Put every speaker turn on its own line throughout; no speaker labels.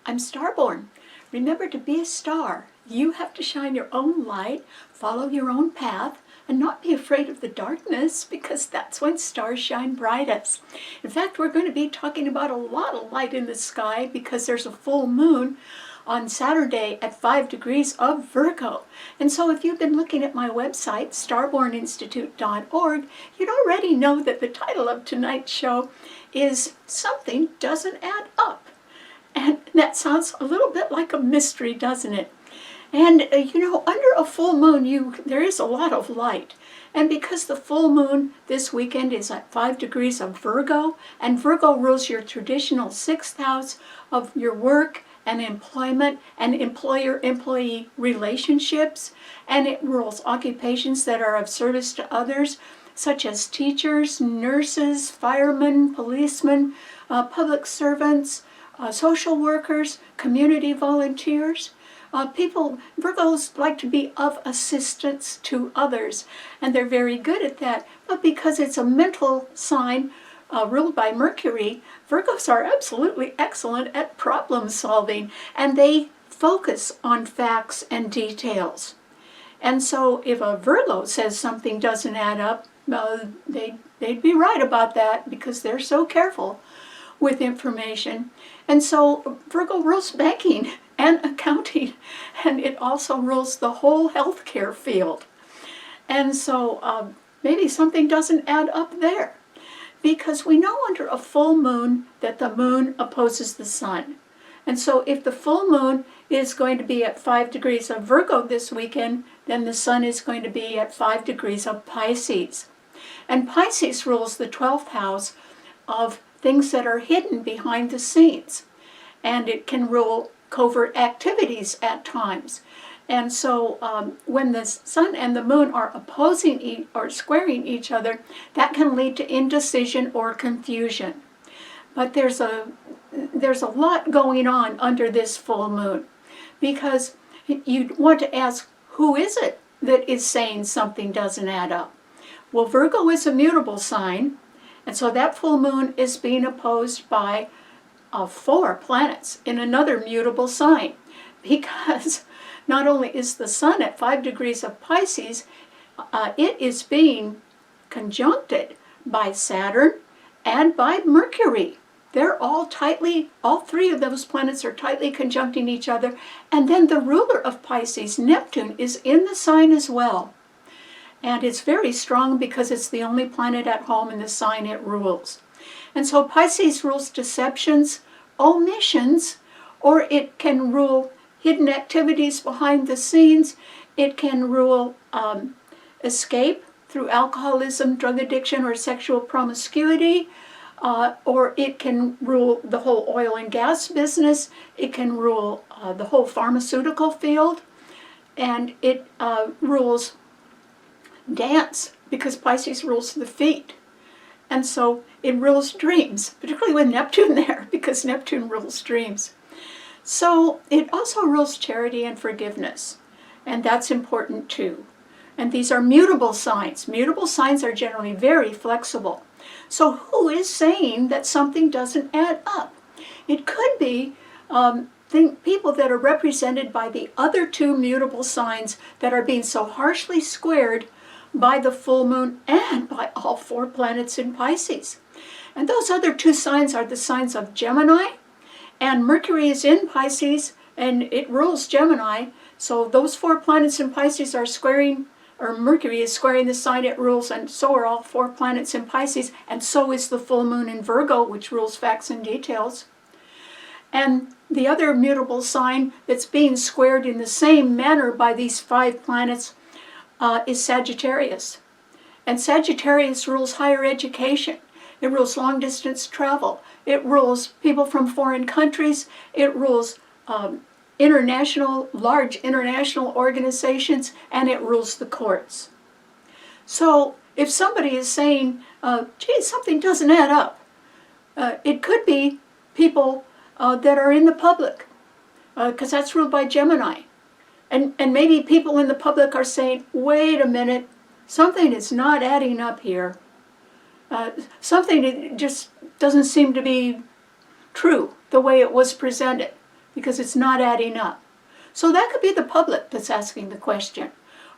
I'm Starborn. Remember to be a star. You have to shine your own light, follow your own path, and not be afraid of the darkness, because that's when stars shine brightest. In fact, we're going to be talking about a lot of light in the sky because there's a full moon on Saturday at 5 degrees of Virgo. And so if you've been looking at my website, starborninstitute.org, you'd already know that the title of tonight's show is Something Doesn't Add Up. And that sounds a little bit like a mystery, doesn't it? And under a full moon, there is a lot of light. And because the full moon this weekend is at 5 degrees of Virgo, and Virgo rules your traditional 6th house of your work and employment and employer-employee relationships, and it rules occupations that are of service to others, such as teachers, nurses, firemen, policemen, public servants, social workers, community volunteers. Virgos like to be of assistance to others, and they're very good at that. But because it's a mental sign ruled by Mercury, Virgos are absolutely excellent at problem solving, and they focus on facts and details. And so if a Virgo says something doesn't add up, they'd be right about that, because they're so careful with information. And so Virgo rules banking and accounting, and it also rules the whole healthcare field. And so maybe something doesn't add up there, because we know under a full moon that the moon opposes the sun. And so if the full moon is going to be at 5 degrees of Virgo this weekend, then the sun is going to be at 5 degrees of Pisces. And Pisces rules the 12th house of things that are hidden behind the scenes. And it can rule covert activities at times. And so when the sun and the moon are opposing or squaring each other, that can lead to indecision or confusion. But there's a lot going on under this full moon, because you'd want to ask, who is it that is saying something doesn't add up? Well, Virgo is a mutable sign, and so that full moon is being opposed by 4 planets in another mutable sign, because not only is the sun at 5 degrees of Pisces, it is being conjuncted by Saturn and by Mercury. They're all 3 of those planets are tightly conjuncting each other, and then the ruler of Pisces, Neptune, is in the sign as well. And it's very strong because it's the only planet at home in the sign it rules. And so Pisces rules deceptions, omissions, or it can rule hidden activities behind the scenes. It can rule escape through alcoholism, drug addiction, or sexual promiscuity. Or it can rule the whole oil and gas business. It can rule the whole pharmaceutical field. And it rules dance, because Pisces rules the feet. And so it rules dreams, particularly with Neptune there, because Neptune rules dreams. So it also rules charity and forgiveness, and that's important too. And these are mutable signs. Mutable signs are generally very flexible. So who is saying that something doesn't add up? It could be people that are represented by the other 2 mutable signs that are being so harshly squared by the full moon and by all 4 planets in Pisces. And those other 2 signs are the signs of Gemini, and Mercury is in Pisces and it rules Gemini. So those 4 planets in Pisces are squaring, or Mercury is squaring the sign it rules, and so are all 4 planets in Pisces, and so is the full moon in Virgo, which rules facts and details. And the other mutable sign that's being squared in the same manner by these 5 planets is Sagittarius. And Sagittarius rules higher education. It rules long-distance travel. It rules people from foreign countries. It rules large international organizations, and it rules the courts. So if somebody is saying, gee, something doesn't add up, it could be people that are in the public, because that's ruled by Gemini. And maybe people in the public are saying, wait a minute, something is not adding up here. Something just doesn't seem to be true the way it was presented. because it's not adding up. So that could be the public that's asking the question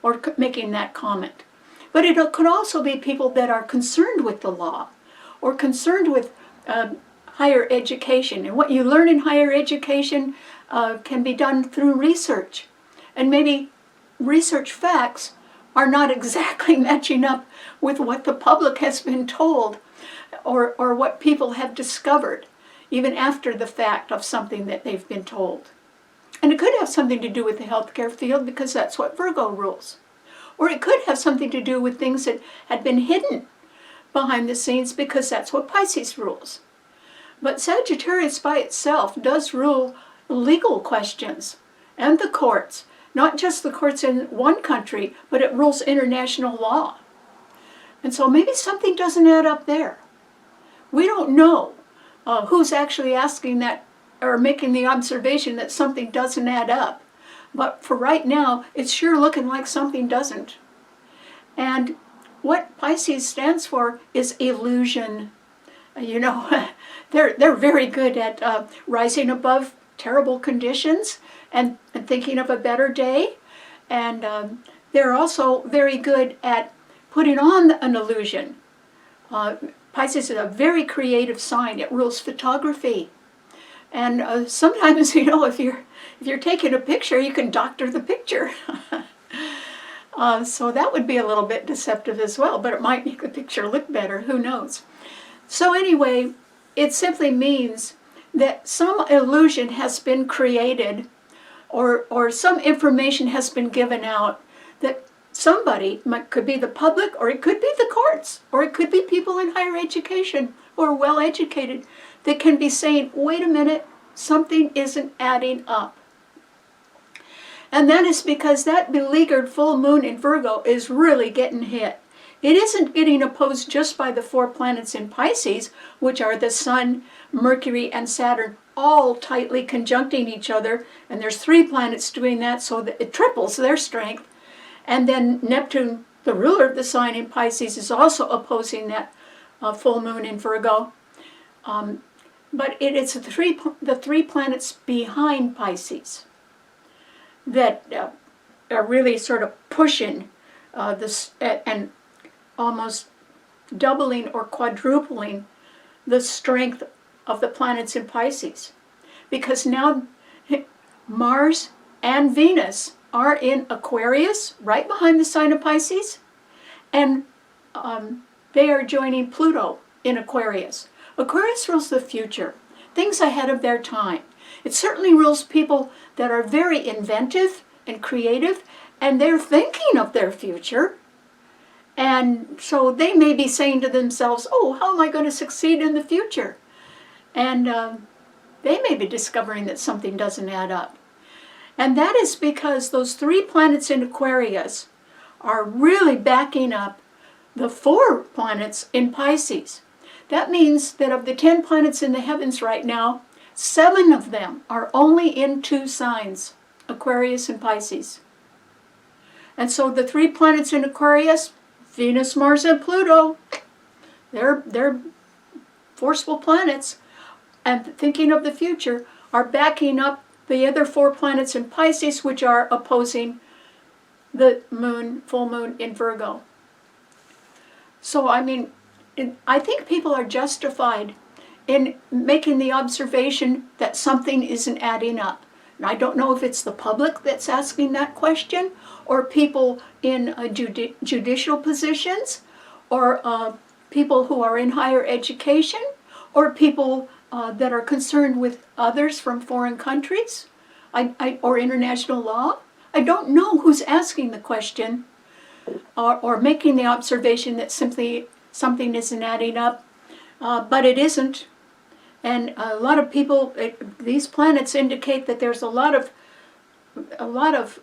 or making that comment. But it could also be people that are concerned with the law or concerned with higher education. And what you learn in higher education can be done through research. And maybe research facts are not exactly matching up with what the public has been told or what people have discovered, even after the fact of something that they've been told. And it could have something to do with the healthcare field because that's what Virgo rules. Or it could have something to do with things that had been hidden behind the scenes because that's what Pisces rules. But Sagittarius by itself does rule legal questions and the courts. Not just the courts in one country, but it rules international law. And so maybe something doesn't add up there. We don't know who's actually asking that or making the observation that something doesn't add up. But for right now, it's sure looking like something doesn't. And what Pisces stands for is illusion. You know, they're very good at rising above terrible conditions and thinking of a better day. And they're also very good at putting on an illusion. Pisces is a very creative sign. It rules photography. And sometimes, you know, if you're taking a picture, you can doctor the picture. So that would be a little bit deceptive as well, but it might make the picture look better. Who knows? So anyway, it simply means that some illusion has been created or some information has been given out that somebody, could be the public, or it could be the courts, or it could be people in higher education who are well educated, that can be saying, wait a minute, something isn't adding up. And that is because that beleaguered full moon in Virgo is really getting hit. It isn't getting opposed just by the 4 planets in Pisces, which are the Sun, Mercury, and Saturn, all tightly conjuncting each other. And there's 3 planets doing that, so that it triples their strength. And then Neptune, the ruler of the sign in Pisces, is also opposing that full moon in Virgo. But it's the 3 planets behind Pisces that are really sort of pushing this and almost doubling or quadrupling the strength of the planets in Pisces. Because now Mars and Venus are in Aquarius, right behind the sign of Pisces, and they are joining Pluto in Aquarius. Aquarius rules the future, things ahead of their time. It certainly rules people that are very inventive and creative, and they're thinking of their future. And so they may be saying to themselves, oh, how am I going to succeed in the future? And they may be discovering that something doesn't add up. And that is because those 3 planets in Aquarius are really backing up the 4 planets in Pisces. That means that of the 10 planets in the heavens right now, 7 of them are only in 2 signs, Aquarius and Pisces. And so the 3 planets in Aquarius, Venus, Mars, and Pluto, they're forceful planets, and thinking of the future, are backing up the other 4 planets in Pisces, which are opposing the moon, full moon in Virgo. So, I mean, I think people are justified in making the observation that something isn't adding up. And I don't know if it's the public that's asking that question, or people in judicial positions, or people who are in higher education, or people that are concerned with others from foreign countries, or international law. I don't know who's asking the question or making the observation that simply something isn't adding up, but it isn't. And a lot of people, these planets indicate that there's a lot of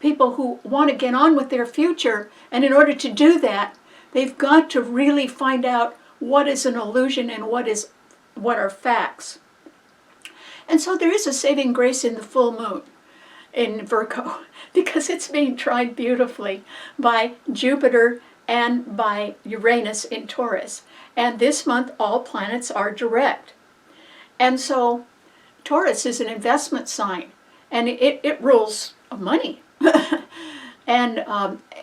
people who want to get on with their future, and in order to do that, they've got to really find out what is an illusion and what are facts. And so there is a saving grace in the full moon in Virgo, because it's being tried beautifully by Jupiter and by Uranus in Taurus. And this month, all planets are direct. And so Taurus is an investment sign, and it rules money. And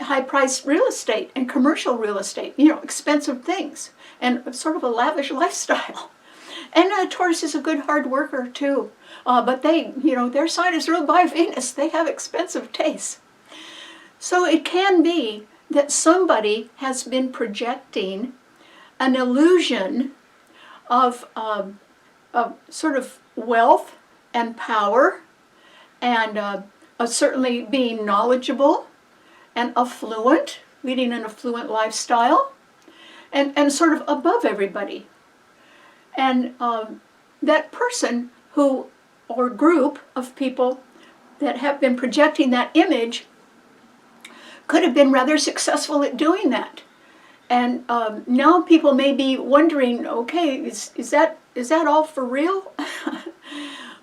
high-priced real estate and commercial real estate, expensive things, and sort of a lavish lifestyle. And Taurus is a good hard worker too, but they, their sign is ruled by Venus. They have expensive tastes. So it can be that somebody has been projecting an illusion of sort of wealth and power, and certainly being knowledgeable and affluent, leading an affluent lifestyle, and sort of above everybody. And that person who, or group of people that have been projecting that image, could have been rather successful at doing that. And now people may be wondering, okay, is that all for real?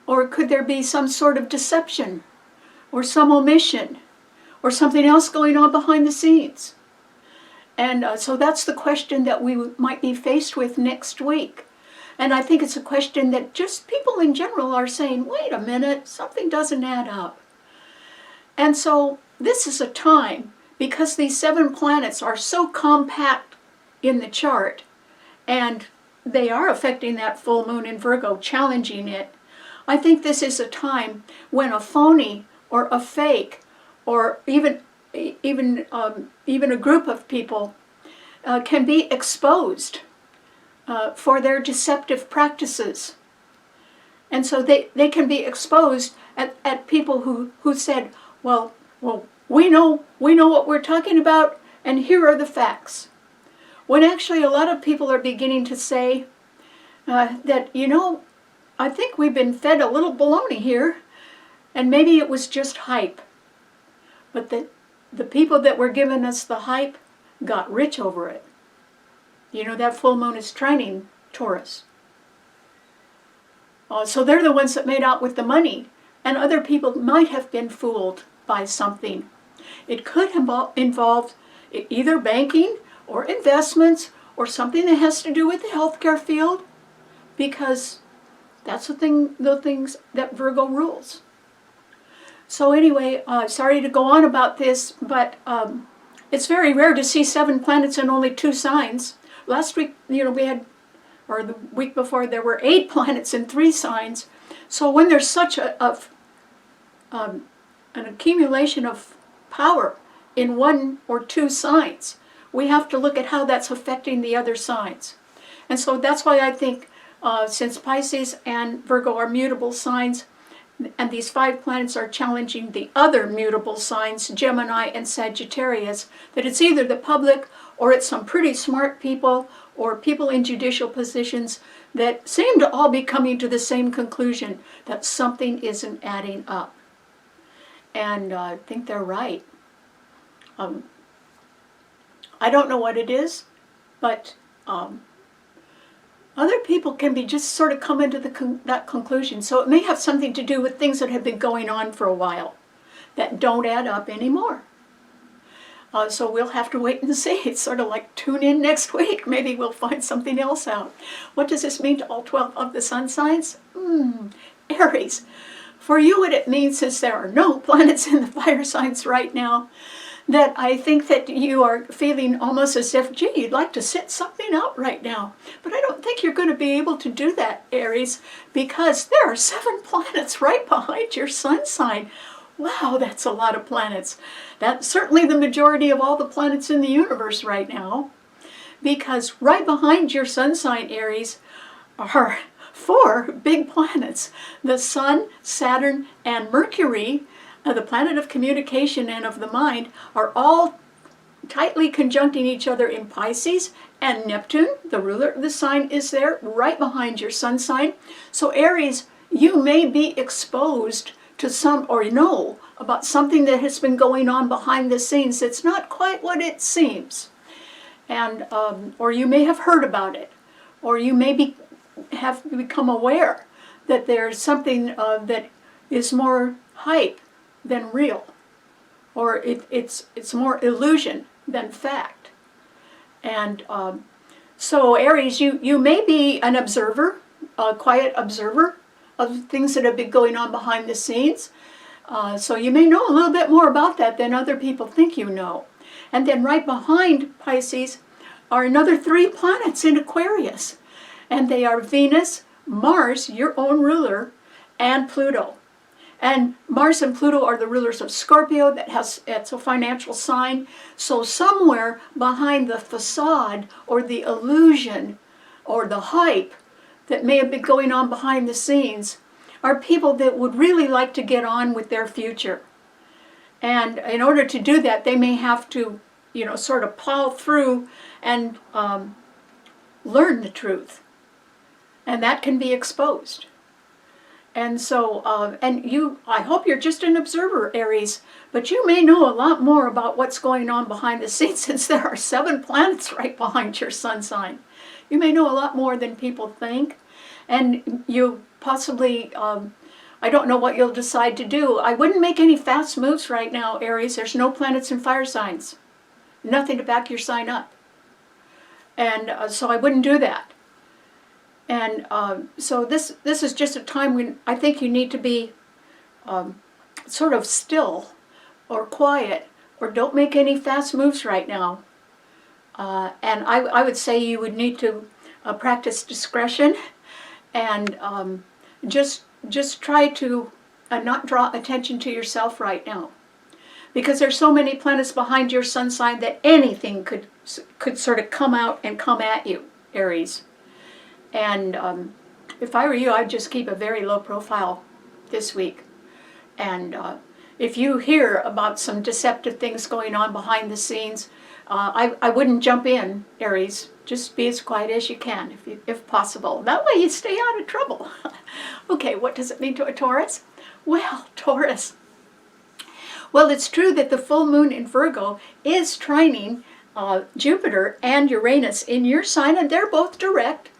Or could there be some sort of deception, or some omission, or something else going on behind the scenes? And so that's the question that we might be faced with next week. And I think it's a question that just people in general are saying, wait a minute, something doesn't add up. And so this is a time, because these 7 planets are so compact in the chart, and they are affecting that full moon in Virgo, challenging it. I think this is a time when a phony or a fake, or even a group of people can be exposed for their deceptive practices. And so they can be exposed at people who said, well, we know what we're talking about, and here are the facts. When actually a lot of people are beginning to say that, I think we've been fed a little baloney here, and maybe it was just hype. But the people that were giving us the hype got rich over it. That full moon is trining Taurus. So they're the ones that made out with the money, and other people might have been fooled by something. It could involve either banking or investments or something that has to do with the healthcare field, because that's the things that Virgo rules. So anyway, sorry to go on about this, but it's very rare to see 7 planets in only 2 signs. Last week, we had, or the week before, there were 8 planets in 3 signs. So when there's such an accumulation of power in 1 or 2 signs, we have to look at how that's affecting the other signs. And so that's why I think since Pisces and Virgo are mutable signs, and these 5 planets are challenging the other mutable signs, Gemini and Sagittarius, that it's either the public or it's some pretty smart people or people in judicial positions that seem to all be coming to the same conclusion, that something isn't adding up. And I think they're right. I don't know what it is, but other people can be just sort of coming to that conclusion. So it may have something to do with things that have been going on for a while that don't add up anymore. So we'll have to wait and see. It's sort of like tune in next week. Maybe we'll find something else out. What does this mean to all 12 of the sun signs? Aries. For you, what it means, since there are no planets in the fire signs right now, that I think that you are feeling almost as if, gee, you'd like to sit something out right now. But I don't think you're going to be able to do that, Aries, because there are 7 planets right behind your sun sign. Wow, that's a lot of planets. That's certainly the majority of all the planets in the universe right now, because right behind your sun sign, Aries, are 4 big planets. The Sun, Saturn, and Mercury, the planet of communication and of the mind, are all tightly conjuncting each other in Pisces, and Neptune, the ruler of the sign, is there right behind your sun sign. So Aries, you may be exposed to some, or know about something that has been going on behind the scenes that's not quite what it seems. And or you may have heard about it, or you may have become aware that there's something that is more hype than real, or it's more illusion than fact. And so Aries, you may be an observer, a quiet observer of things that have been going on behind the scenes. So you may know a little bit more about that than other people think you know. And then right behind Pisces are another 3 planets in Aquarius. And they are Venus, Mars, your own ruler, and Pluto. And Mars and Pluto are the rulers of Scorpio. It's a financial sign. So somewhere behind the facade or the illusion or the hype that may have been going on behind the scenes are people that would really like to get on with their future. And in order to do that, they may have to, sort of plow through and learn the truth. And that can be exposed. And so, I hope you're just an observer, Aries, but you may know a lot more about what's going on behind the scenes since there are 7 planets right behind your sun sign. You may know a lot more than people think, and you possibly, I don't know what you'll decide to do. I wouldn't make any fast moves right now, Aries. There's no planets in fire signs. Nothing to back your sign up. And so I wouldn't do that. And so this is just a time when I think you need to be sort of still or quiet, or don't make any fast moves right now. And I would say you would need to practice discretion and just try to not draw attention to yourself right now. Because there's so many planets behind your sun sign that anything could sort of come out and come at you, Aries. And if I were you, I'd just keep a very low profile this week. And if you hear about some deceptive things going on behind the scenes, I wouldn't jump in, Aries. Just be as quiet as you can, if possible. That way you stay out of trouble. Okay, what does it mean to a Taurus? Well, Taurus. Well, it's true that the full moon in Virgo is trining Jupiter and Uranus in your sign, and they're both direct.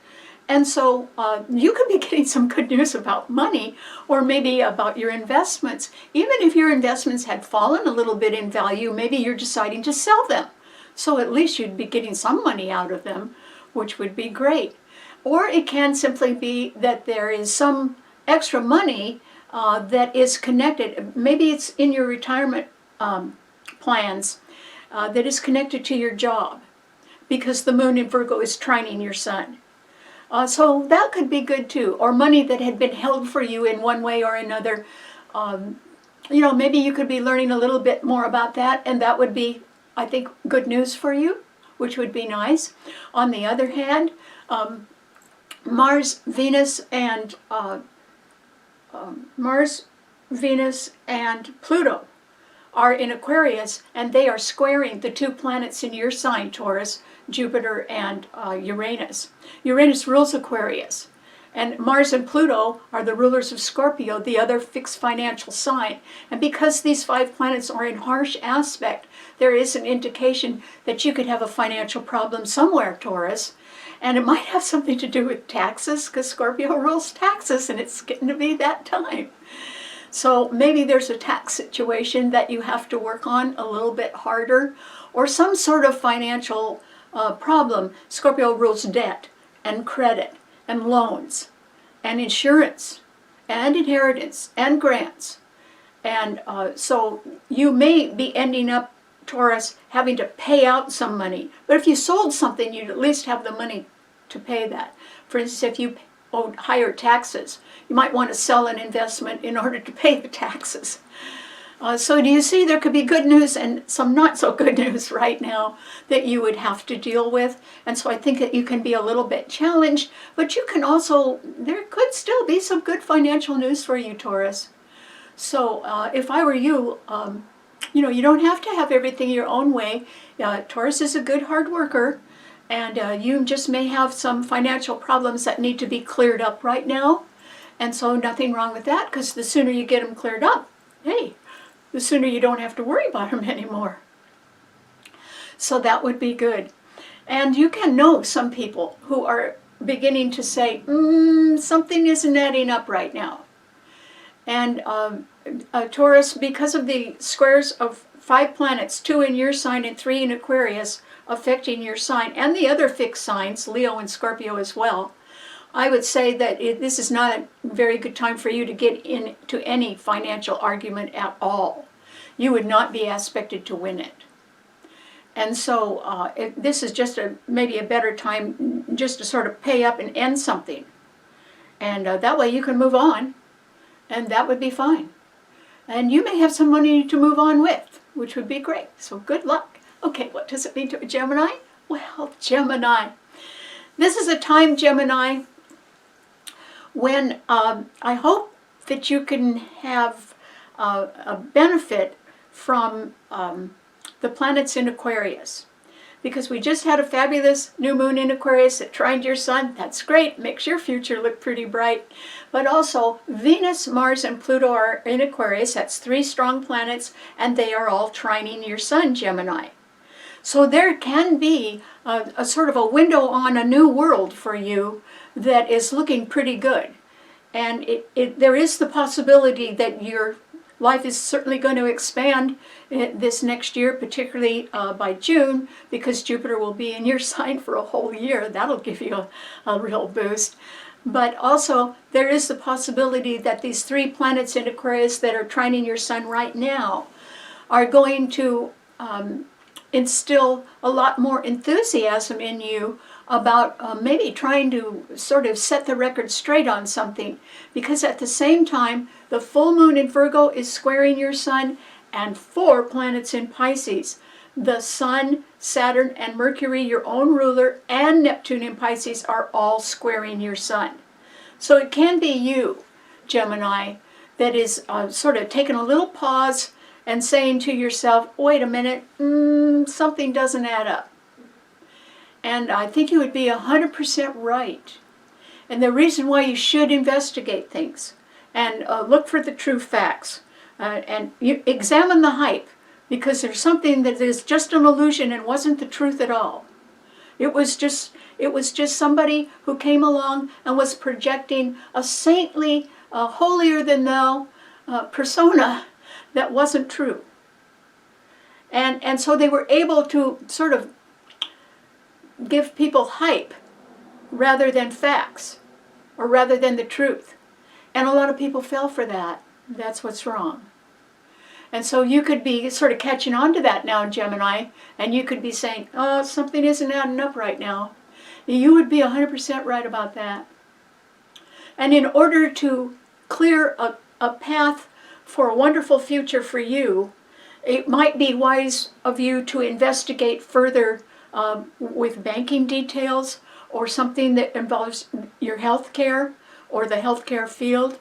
And so you could be getting some good news about money, or maybe about your investments. Even if your investments had fallen a little bit in value, maybe you're deciding to sell them. So at least you'd be getting some money out of them, which would be great. Or it can simply be that there is some extra money that is connected. Maybe it's in your retirement plans that is connected to your job, because the moon in Virgo is trining your sun. So that could be good too. Or money that had been held for you in one way or another. Maybe you could be learning a little bit more about that, and that would be, I think, good news for you, which would be nice. On the other hand, Mars, Venus, and Pluto are in Aquarius, and they are squaring the 2 planets in your sign, Taurus, Jupiter and Uranus. Uranus rules Aquarius, and Mars and Pluto are the rulers of Scorpio, the other fixed financial sign. And because these 5 planets are in harsh aspect, there is an indication that you could have a financial problem somewhere, Taurus. And it might have something to do with taxes, because Scorpio rules taxes, and it's getting to be that time. So maybe there's a tax situation that you have to work on a little bit harder, or some sort of financial problem. Scorpio rules debt and credit and loans and insurance and inheritance and grants. And so you may be ending up, Taurus, having to pay out some money. But if you sold something, you'd at least have the money to pay that. For instance, if you owed higher taxes, you might want to sell an investment in order to pay the taxes. So do you see, there could be good news and some not so good news right now that you would have to deal with. And so I think that you can be a little bit challenged, but you can also, there could still be some good financial news for you, Taurus. So if I were you, you don't have to have everything your own way. Taurus is a good hard worker, and you just may have some financial problems that need to be cleared up right now. And so nothing wrong with that, because the sooner you get them cleared up, hey, the sooner you don't have to worry about them anymore. So that would be good. And you can know some people who are beginning to say, something isn't adding up right now. And Taurus, because of the squares of 5 planets, 2 in your sign and 3 in Aquarius, affecting your sign, and the other fixed signs, Leo and Scorpio as well, I would say that this is not a very good time for you to get into any financial argument at all. You would not be expected to win it. And so this is just maybe a better time just to sort of pay up and end something. And that way you can move on, and that would be fine. And you may have some money to move on with, which would be great. So good luck. Okay, what does it mean to a Gemini? Well, Gemini. This is a time, Gemini, when I hope that you can have a benefit from the planets in Aquarius. Because we just had a fabulous new moon in Aquarius that trined your sun. That's great, makes your future look pretty bright. But also, Venus, Mars, and Pluto are in Aquarius. That's 3 strong planets, and they are all trining your sun, Gemini. So there can be a sort of a window on a new world for you that is looking pretty good. And there is the possibility that your life is certainly going to expand this next year, particularly by June, because Jupiter will be in your sign for a whole year. That'll give you a real boost. But also, there is the possibility that these 3 planets in Aquarius that are trining your sun right now are going to instill a lot more enthusiasm in you about maybe trying to sort of set the record straight on something. Because at the same time, the full moon in Virgo is squaring your sun, and 4 planets in Pisces. The Sun, Saturn, and Mercury, your own ruler, and Neptune in Pisces are all squaring your sun. So it can be you, Gemini, that is sort of taking a little pause and saying to yourself, wait a minute, something doesn't add up. And I think you would be 100% right. And the reason why you should investigate things and look for the true facts and you examine the hype, because there's something that is just an illusion and wasn't the truth at all. It was just somebody who came along and was projecting a saintly, holier-than-thou persona that wasn't true. And so they were able to sort of give people hype rather than facts, or rather than the truth. And a lot of people fell for that. That's what's wrong. And so you could be sort of catching on to that now, Gemini, and you could be saying, oh, something isn't adding up right now. You would be 100% right about that. And in order to clear a path for a wonderful future for you, it might be wise of you to investigate further with banking details, or something that involves your health care or the healthcare field,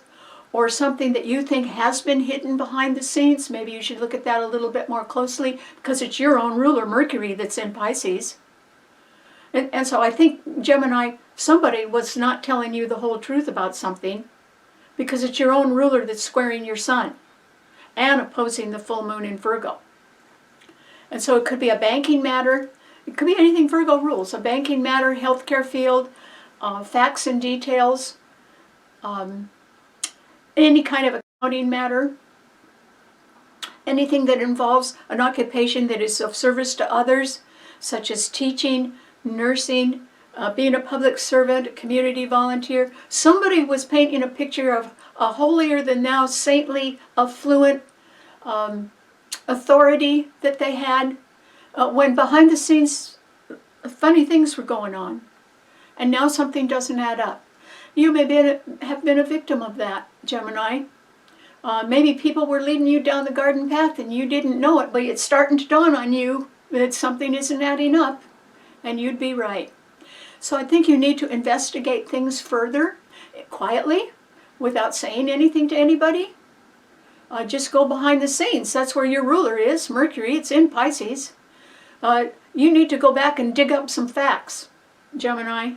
or something that you think has been hidden behind the scenes. Maybe you should look at that a little bit more closely, because it's your own ruler, Mercury, that's in Pisces. And so I think, Gemini, somebody was not telling you the whole truth about something, because it's your own ruler that's squaring your sun and opposing the full moon in Virgo. And so it could be a banking matter. It could be anything Virgo rules. A banking matter, healthcare field, facts and details, any kind of accounting matter, anything that involves an occupation that is of service to others, such as teaching, nursing, being a public servant, a community volunteer. Somebody was painting a picture of a holier-than-thou, saintly, affluent authority that they had, when behind the scenes funny things were going on. And now something doesn't add up. You may have been a victim of that, Gemini. Maybe people were leading you down the garden path and you didn't know it, but it's starting to dawn on you that something isn't adding up, and you'd be right. So I think you need to investigate things further, quietly, without saying anything to anybody. Just go behind the scenes. That's where your ruler is, Mercury. It's in Pisces. You need to go back and dig up some facts, Gemini,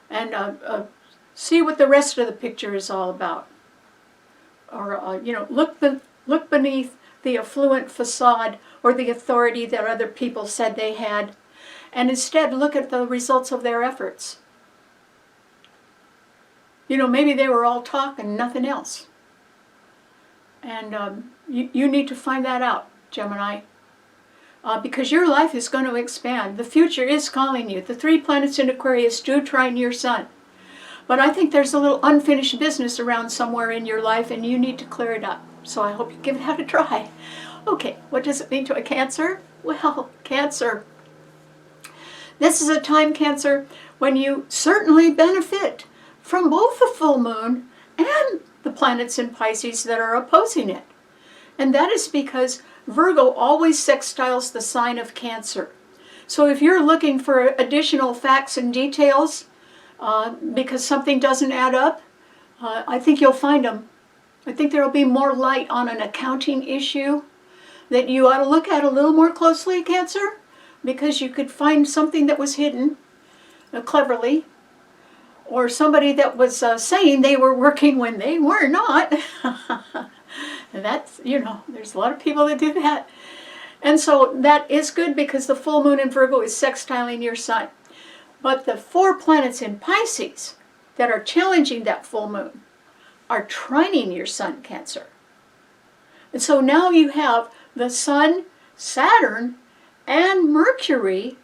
and see what the rest of the picture is all about. Or, look beneath the affluent facade or the authority that other people said they had, and instead look at the results of their efforts. Maybe they were all talk and nothing else. And you need to find that out, Gemini. Because your life is going to expand. The future is calling you. The 3 planets in Aquarius do trine your sun. But I think there's a little unfinished business around somewhere in your life, and you need to clear it up. So I hope you give that a try. Okay, what does it mean to a Cancer? Well, Cancer. This is a time, Cancer, when you certainly benefit from both the full moon and the planets in Pisces that are opposing it. And that is because Virgo always sextiles the sign of Cancer. So if you're looking for additional facts and details because something doesn't add up, I think you'll find them. I think there will be more light on an accounting issue that you ought to look at a little more closely, Cancer, because you could find something that was hidden cleverly, or somebody that was saying they were working when they were not. And that's, there's a lot of people that do that. And so that is good because the full moon in Virgo is sextiling your sun. But the 4 planets in Pisces that are challenging that full moon are trining your sun, Cancer. And so now you have the sun, Saturn, and Mercury,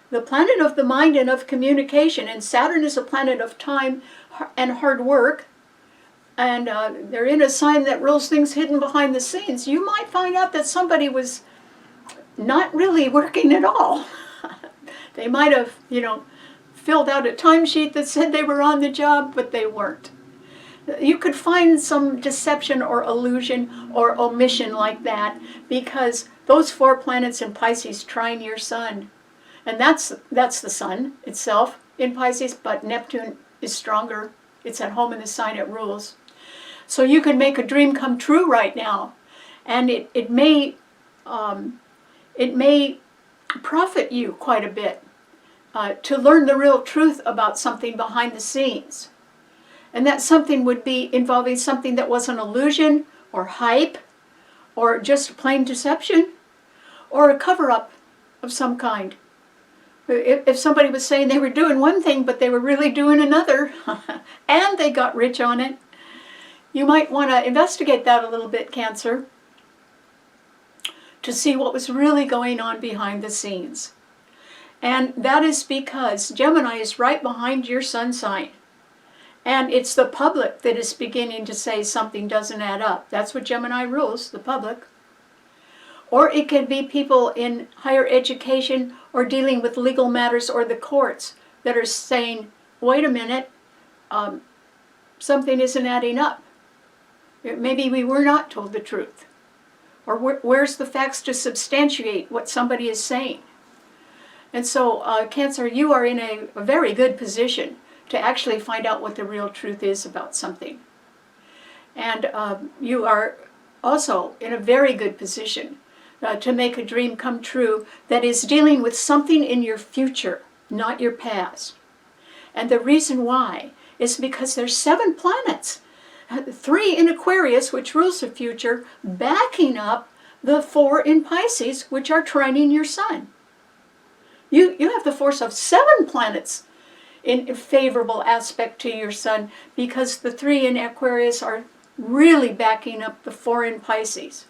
the planet of the mind and of communication. And Saturn is a planet of time and hard work. And they're in a sign that rules things hidden behind the scenes. You might find out that somebody was not really working at all. They might have, filled out a timesheet that said they were on the job, but they weren't. You could find some deception or illusion or omission like that because those 4 planets in Pisces trine your sun. And that's the sun itself in Pisces, but Neptune is stronger. It's at home in the sign it rules. So you can make a dream come true right now. And it may profit you quite a bit to learn the real truth about something behind the scenes. And that something would be involving something that was an illusion or hype or just plain deception or a cover-up of some kind. If somebody was saying they were doing one thing but they were really doing another and they got rich on it, you might want to investigate that a little bit, Cancer, to see what was really going on behind the scenes. And that is because Gemini is right behind your sun sign. And it's the public that is beginning to say something doesn't add up. That's what Gemini rules, the public. Or it can be people in higher education or dealing with legal matters or the courts that are saying, wait a minute, something isn't adding up. Maybe we were not told the truth. Or where's the facts to substantiate what somebody is saying? And so, Cancer, you are in a very good position to actually find out what the real truth is about something. And you are also in a very good position to make a dream come true that is dealing with something in your future, not your past. And the reason why is because there's 7 planets, 3 in Aquarius, which rules the future, backing up the 4 in Pisces, which are trining your sun. You have the force of 7 planets in favorable aspect to your sun because the 3 in Aquarius are really backing up the 4 in Pisces.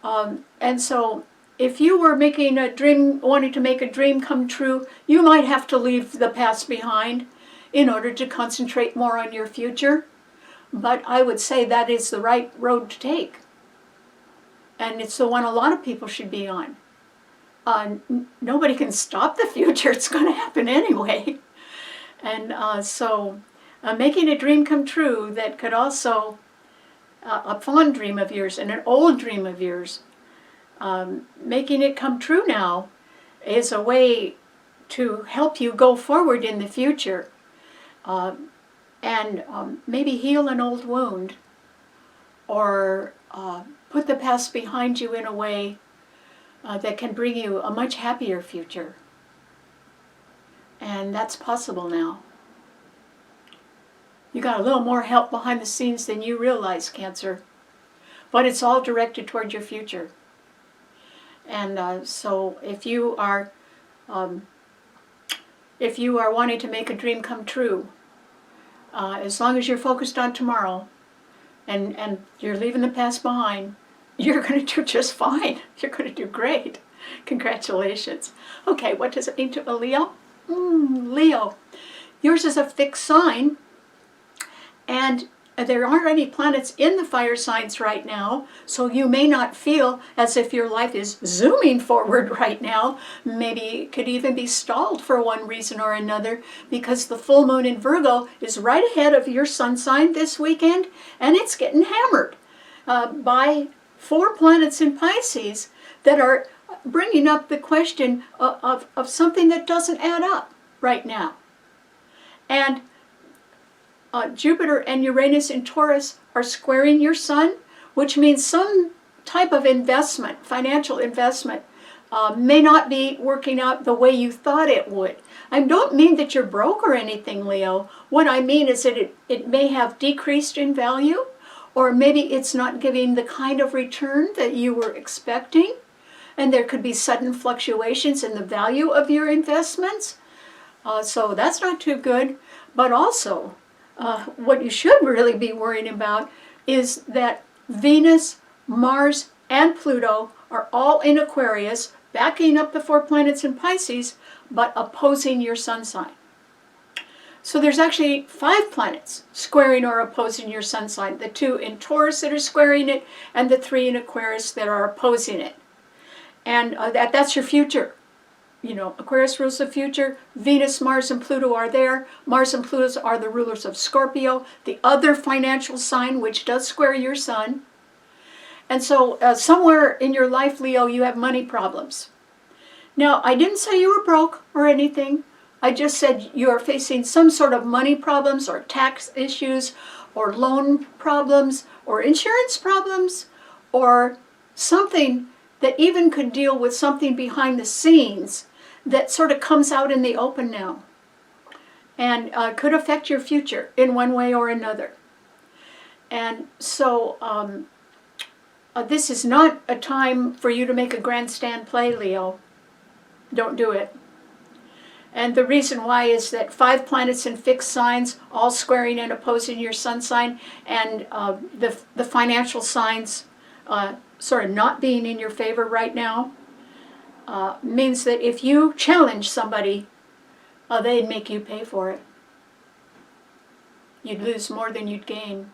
And so if you were making a dream, wanting to make a dream come true, you might have to leave the past behind in order to concentrate more on your future. But I would say that is the right road to take. And it's the one a lot of people should be on. Nobody can stop the future. It's going to happen anyway. And so making a dream come true that could also, a fond dream of yours and an old dream of yours, making it come true now is a way to help you go forward in the future and maybe heal an old wound or put the past behind you in a way that can bring you a much happier future. And that's possible now. You got a little more help behind the scenes than you realize, Cancer. But it's all directed toward your future. And so if you are wanting to make a dream come true, as long as you're focused on tomorrow and you're leaving the past behind, you're going to do just fine. You're going to do great. Congratulations. Okay, what does it mean to a Leo? Leo, yours is a fixed sign, and there aren't any planets in the fire signs right now, so you may not feel as if your life is zooming forward right now. Maybe it could even be stalled for one reason or another, because the full moon in Virgo is right ahead of your sun sign this weekend, and it's getting hammered by 4 planets in Pisces that are bringing up the question of something that doesn't add up right now. And Jupiter and Uranus in Taurus are squaring your sun, which means some type of investment, financial investment, may not be working out the way you thought it would. I don't mean that you're broke or anything, Leo. What I mean is that it may have decreased in value, or maybe it's not giving the kind of return that you were expecting, and there could be sudden fluctuations in the value of your investments. So that's not too good. But also, what you should really be worrying about is that Venus, Mars, and Pluto are all in Aquarius, backing up the 4 planets in Pisces, but opposing your sun sign. So there's actually 5 planets squaring or opposing your sun sign. The 2 in Taurus that are squaring it, and the 3 in Aquarius that are opposing it. And that's your future. You know, Aquarius rules the future. Venus, Mars, and Pluto are there. Mars and Pluto are the rulers of Scorpio, the other financial sign which does square your sun. And so somewhere in your life, Leo, you have money problems. Now, I didn't say you were broke or anything. I just said you are facing some sort of money problems or tax issues or loan problems or insurance problems or something that even could deal with something behind the scenes that sort of comes out in the open now and could affect your future in one way or another. And so this is not a time for you to make a grandstand play, Leo. Don't do it. And the reason why is that 5 planets in fixed signs, all squaring and opposing your sun sign, and the financial signs sort of not being in your favor right now, means that if you challenge somebody, they'd make you pay for it. You'd lose more than you'd gain.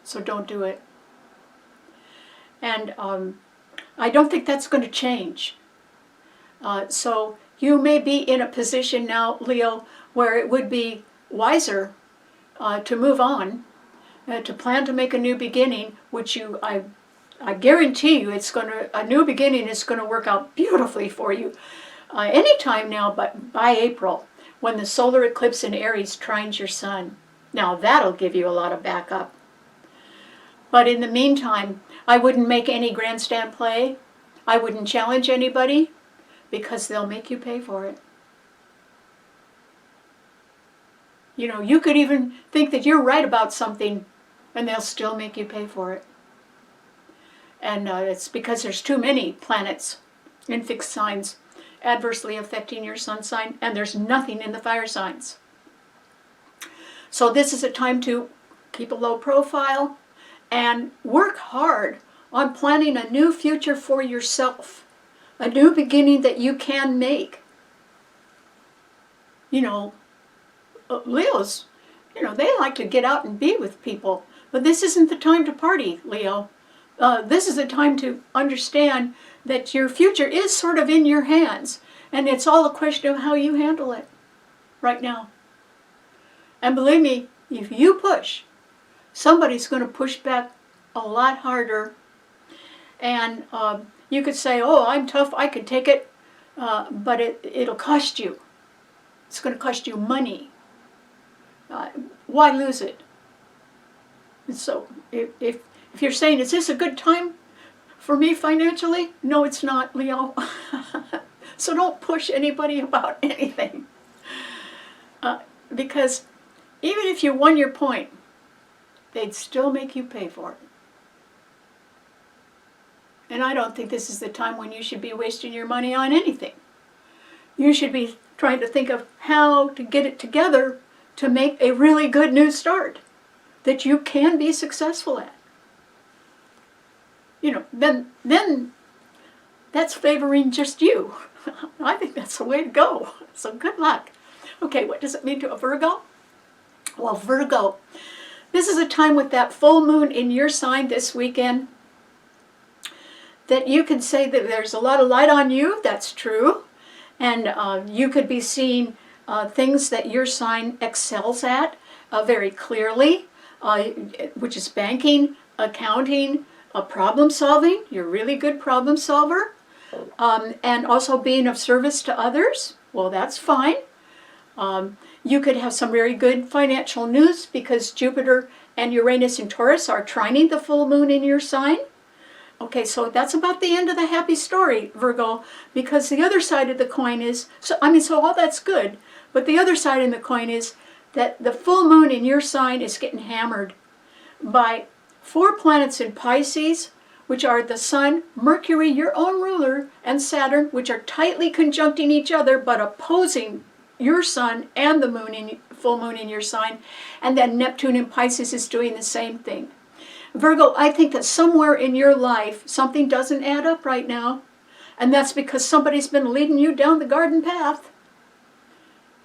So don't do it. And I don't think that's going to change. So you may be in a position now, Leo, where it would be wiser to move on, to plan to make a new beginning, which I guarantee you a new beginning is going to work out beautifully for you anytime now, but by April, when the solar eclipse in Aries trines your sun. Now that'll give you a lot of backup. But in the meantime, I wouldn't make any grandstand play. I wouldn't challenge anybody, because they'll make you pay for it. You know, you could even think that you're right about something, and they'll still make you pay for it. And it's because there's too many planets in fixed signs adversely affecting your sun sign, and there's nothing in the fire signs. So this is a time to keep a low profile and work hard on planning a new future for yourself, a new beginning that you can make. You know, Leos, you know, they like to get out and be with people, but this isn't the time to party, Leo. This is a time to understand that your future is sort of in your hands, and it's all a question of how you handle it right now. And believe me, if you push, somebody's going to push back a lot harder. And you could say, oh, I'm tough, I can take it, but it'll cost you. It's going to cost you money. Why lose it? And so if you're saying, is this a good time for me financially? No, it's not, Leo. So don't push anybody about anything. Because even if you won your point, they'd still make you pay for it. And I don't think this is the time when you should be wasting your money on anything. You should be trying to think of how to get it together to make a really good new start that you can be successful at. You know, then that's favoring just you. I think that's the way to go. So good luck. Okay, what does it mean to a Virgo? Well, Virgo, this is a time with that full moon in your sign this weekend that you can say that there's a lot of light on you. That's true. And you could be seeing things that your sign excels at very clearly, which is banking, accounting, problem solving. You're a really good problem solver. And also being of service to others. Well, that's fine. You could have some very good financial news because Jupiter and Uranus in Taurus are trining the full moon in your sign. Okay, so that's about the end of the happy story, Virgo, because the other side of the coin is, so all that's good, but the other side of the coin is that the full moon in your sign is getting hammered by 4 planets in Pisces, which are the Sun, Mercury, your own ruler, and Saturn, which are tightly conjuncting each other but opposing your Sun and the full moon in your sign, and then Neptune in Pisces is doing the same thing. Virgo, I think that somewhere in your life something doesn't add up right now, and that's because somebody's been leading you down the garden path.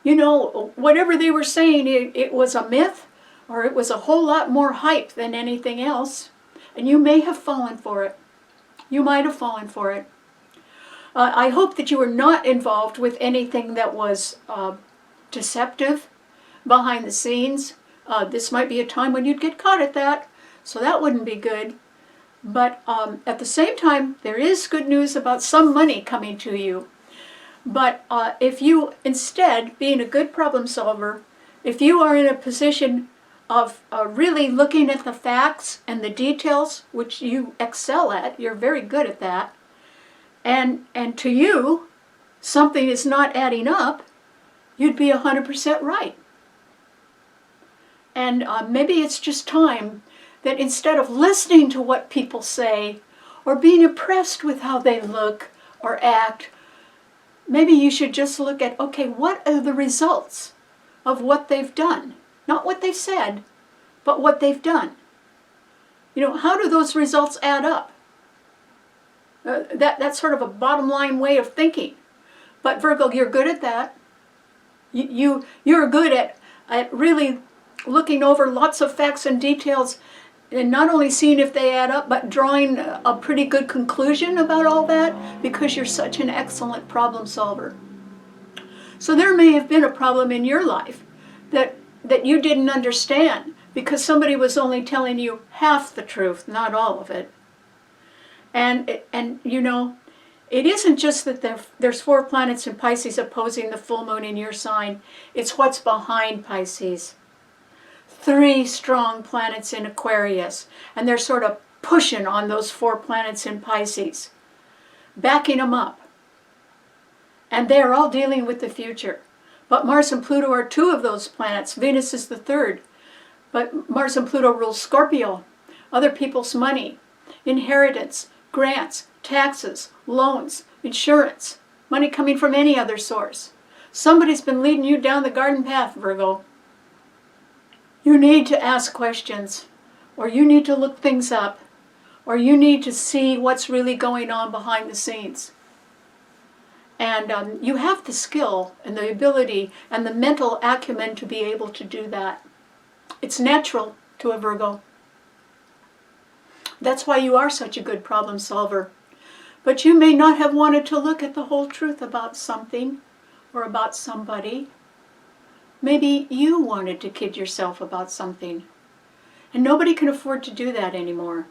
You know, whatever they were saying, it was a myth, or it was a whole lot more hype than anything else, and you may have fallen for it. You might have fallen for it. I hope that you were not involved with anything that was deceptive behind the scenes. This might be a time when you'd get caught at that, so that wouldn't be good. But at the same time, there is good news about some money coming to you. But if you, instead, being a good problem solver, if you are in a position of really looking at the facts and the details, which you excel at, you're very good at that, and to you, something is not adding up, you'd be 100% right. And maybe it's just time that instead of listening to what people say or being impressed with how they look or act, maybe you should just look at, okay, what are the results of what they've done? Not what they said, but what they've done. You know, how do those results add up? That's sort of a bottom line way of thinking. But Virgo, you're good at that. You're good at really looking over lots of facts and details and not only seeing if they add up, but drawing a pretty good conclusion about all that because you're such an excellent problem solver. So there may have been a problem in your life that you didn't understand because somebody was only telling you half the truth, not all of it. And you know, it isn't just that there's 4 planets in Pisces opposing the full moon in your sign. It's what's behind Pisces. 3 strong planets in Aquarius, and they're sort of pushing on those 4 planets in Pisces, backing them up. And they're all dealing with the future. But Mars and Pluto are 2 of those planets. Venus is the 3rd. But Mars and Pluto rule Scorpio, other people's money, inheritance, grants, taxes, loans, insurance, money coming from any other source. Somebody's been leading you down the garden path, Virgo. You need to ask questions, or you need to look things up, or you need to see what's really going on behind the scenes. And you have the skill and the ability and the mental acumen to be able to do that. It's natural to a Virgo. That's why you are such a good problem solver. But you may not have wanted to look at the whole truth about something or about somebody. Maybe you wanted to kid yourself about something. And nobody can afford to do that anymore.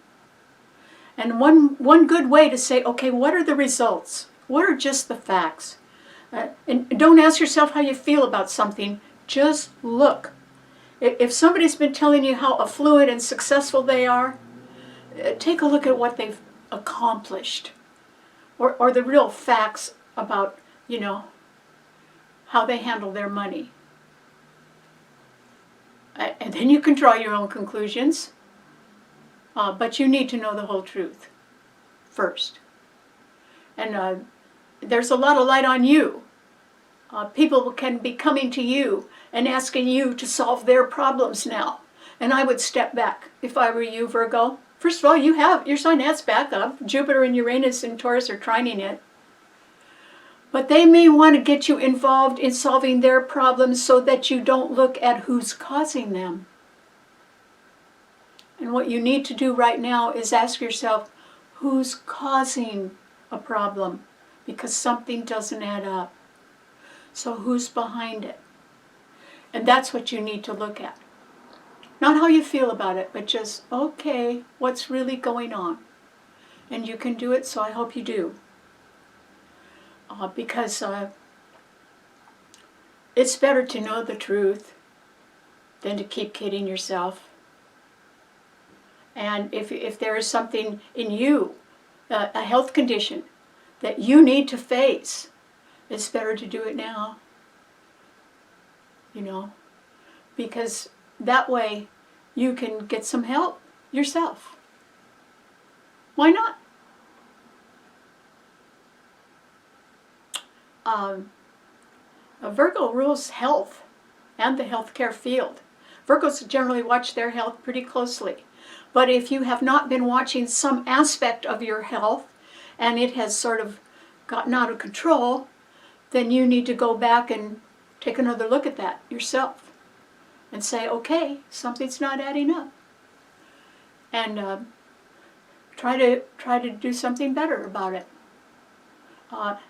And one good way to say, okay, what are the results? What are just the facts? And don't ask yourself how you feel about something. Just look. If somebody's been telling you how affluent and successful they are, take a look at what they've accomplished. Or the real facts about, you know, how they handle their money. And then you can draw your own conclusions. But you need to know the whole truth first. And there's a lot of light on you. People can be coming to you and asking you to solve their problems now. And I would step back if I were you, Virgo. First of all, your sign has backup. Jupiter and Uranus and Taurus are trining it. But they may want to get you involved in solving their problems so that you don't look at who's causing them. And what you need to do right now is ask yourself, who's causing a problem? Because something doesn't add up. So who's behind it? And that's what you need to look at. Not how you feel about it, but just, okay, what's really going on? And you can do it, so I hope you do. Because it's better to know the truth than to keep kidding yourself. And if there is something in you, a health condition, that you need to face, it's better to do it now. You know, because that way you can get some help yourself. Why not? A Virgo rules health and the healthcare field. Virgos generally watch their health pretty closely. But if you have not been watching some aspect of your health and it has sort of gotten out of control, then you need to go back and take another look at that yourself and say, okay, something's not adding up. And try to do something better about it.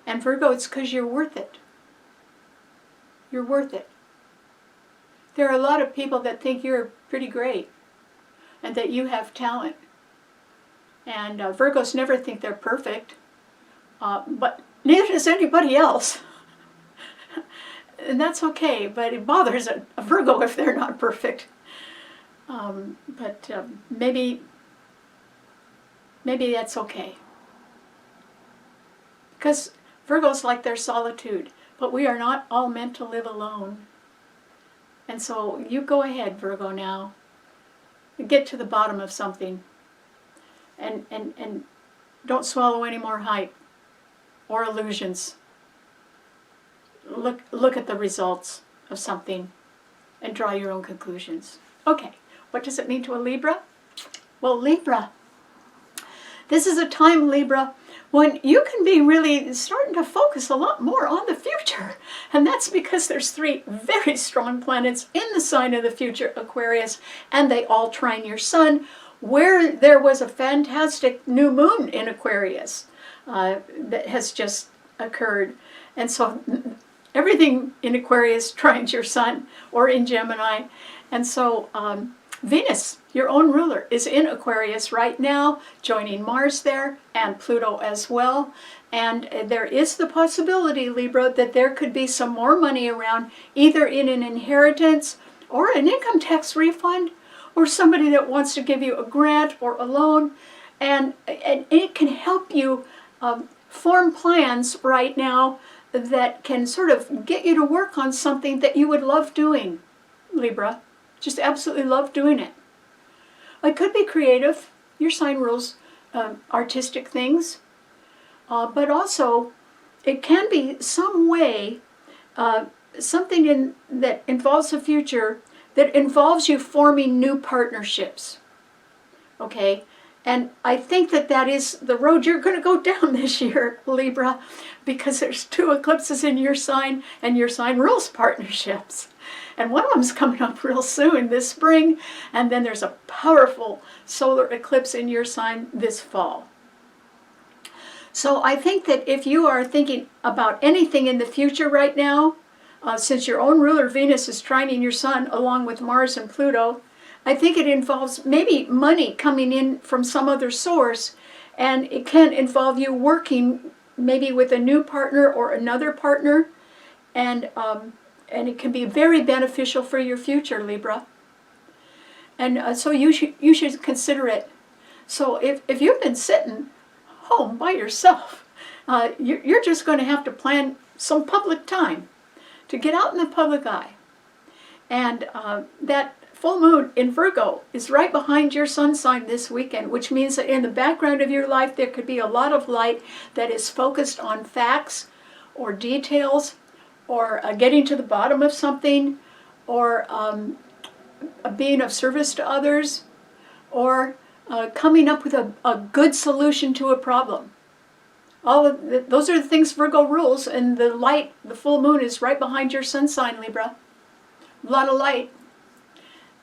And Virgo, it's because you're worth it. You're worth it. There are a lot of people that think you're pretty great and that you have talent. And Virgos never think they're perfect, but neither does anybody else. And that's okay, but it bothers a Virgo if they're not perfect. But maybe that's okay. Because Virgos like their solitude, but we are not all meant to live alone. And so you go ahead, Virgo, now. Get to the bottom of something. And don't swallow any more hype or illusions. Look at the results of something and draw your own conclusions. Okay, what does it mean to a Libra? Well, Libra, this is a time, Libra, when you can be really starting to focus a lot more on the future. And that's because there's 3 very strong planets in the sign of the future, Aquarius, and they all trine your sun, where there was a fantastic new moon in Aquarius that has just occurred. And so everything in Aquarius trines your sun, or in Gemini. And so Venus, your own ruler, is in Aquarius right now, joining Mars there, and Pluto as well. And there is the possibility, Libra, that there could be some more money around, either in an inheritance or an income tax refund, or somebody that wants to give you a grant or a loan. And it can help you form plans right now that can sort of get you to work on something that you would love doing, Libra. Just absolutely love doing it. It could be creative. Your sign rules artistic things. But also, it can be some way, something that involves the future, that involves you forming new partnerships. Okay? And I think that is the road you're going to go down this year, Libra, because there's 2 eclipses in your sign, and your sign rules partnerships. And one of them's coming up real soon, this spring, and then there's a powerful solar eclipse in your sign this fall. So I think that if you are thinking about anything in the future right now, since your own ruler Venus is trining your sun along with Mars and Pluto, I think it involves maybe money coming in from some other source, and it can involve you working maybe with a new partner or another partner, and it can be very beneficial for your future, Libra. And so you should consider it. So if you've been sitting home by yourself, you're just going to have to plan some public time to get out in the public eye. And that full moon in Virgo is right behind your sun sign this weekend, which means that in the background of your life there could be a lot of light that is focused on facts or details, or getting to the bottom of something, or being of service to others, or coming up with a good solution to a problem. Those are the things Virgo rules, and the light, the full moon is right behind your sun sign, Libra. A lot of light.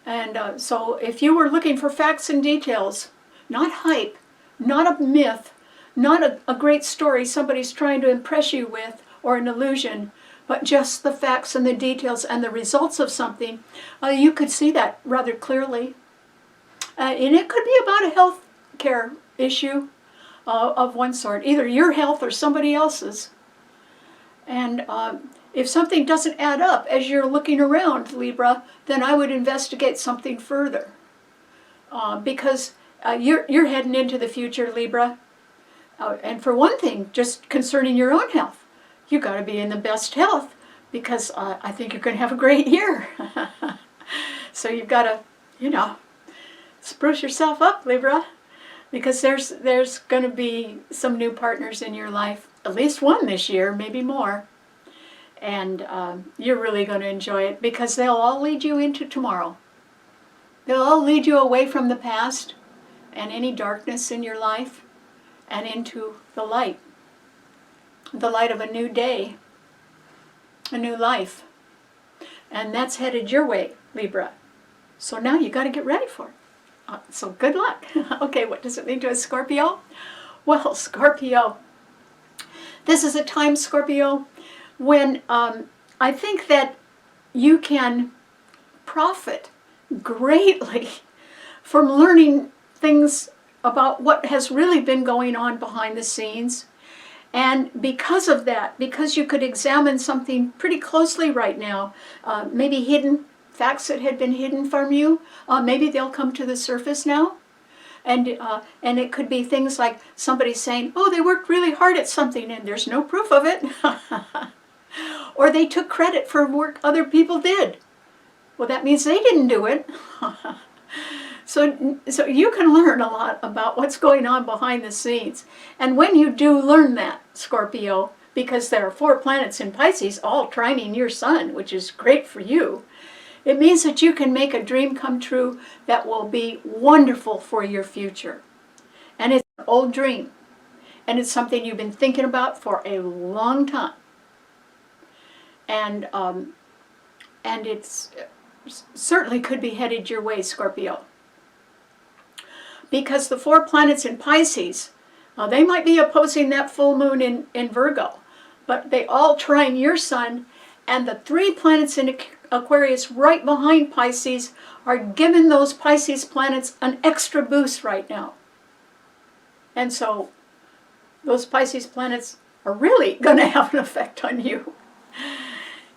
And so if you were looking for facts and details, not hype, not a myth, not a great story somebody's trying to impress you with, or an illusion, but just the facts and the details and the results of something, you could see that rather clearly. And it could be about a health care issue of one sort, either your health or somebody else's. And if something doesn't add up as you're looking around, Libra, then I would investigate something further. Because you're heading into the future, Libra. And for one thing, just concerning your own health, you got to be in the best health, because I think you're going to have a great year. So you've got to, spruce yourself up, Libra, because there's going to be some new partners in your life, at least one this year, maybe more. And you're really going to enjoy it, because they'll all lead you into tomorrow. They'll all lead you away from the past and any darkness in your life and into the light of a new day, a new life. And that's headed your way, Libra. So now you got to get ready for it. So good luck. Okay, what does it mean to a Scorpio? Well, Scorpio, this is a time, Scorpio, when I think that you can profit greatly from learning things about what has really been going on behind the scenes. And because of that, because you could examine something pretty closely right now, maybe hidden facts that had been hidden from you, maybe they'll come to the surface now. And it could be things like somebody saying, oh, they worked really hard at something and there's no proof of it. Or they took credit for work other people did. Well, that means they didn't do it. So you can learn a lot about what's going on behind the scenes. And when you do learn that, Scorpio, because there are 4 planets in Pisces all trining your sun, which is great for you, it means that you can make a dream come true that will be wonderful for your future. And it's an old dream. And it's something you've been thinking about for a long time. And it's certainly could be headed your way, Scorpio. Because the 4 planets in Pisces, they might be opposing that full moon in Virgo, but they all trine your sun, and the 3 planets in Aquarius right behind Pisces are giving those Pisces planets an extra boost right now. And so those Pisces planets are really going to have an effect on you.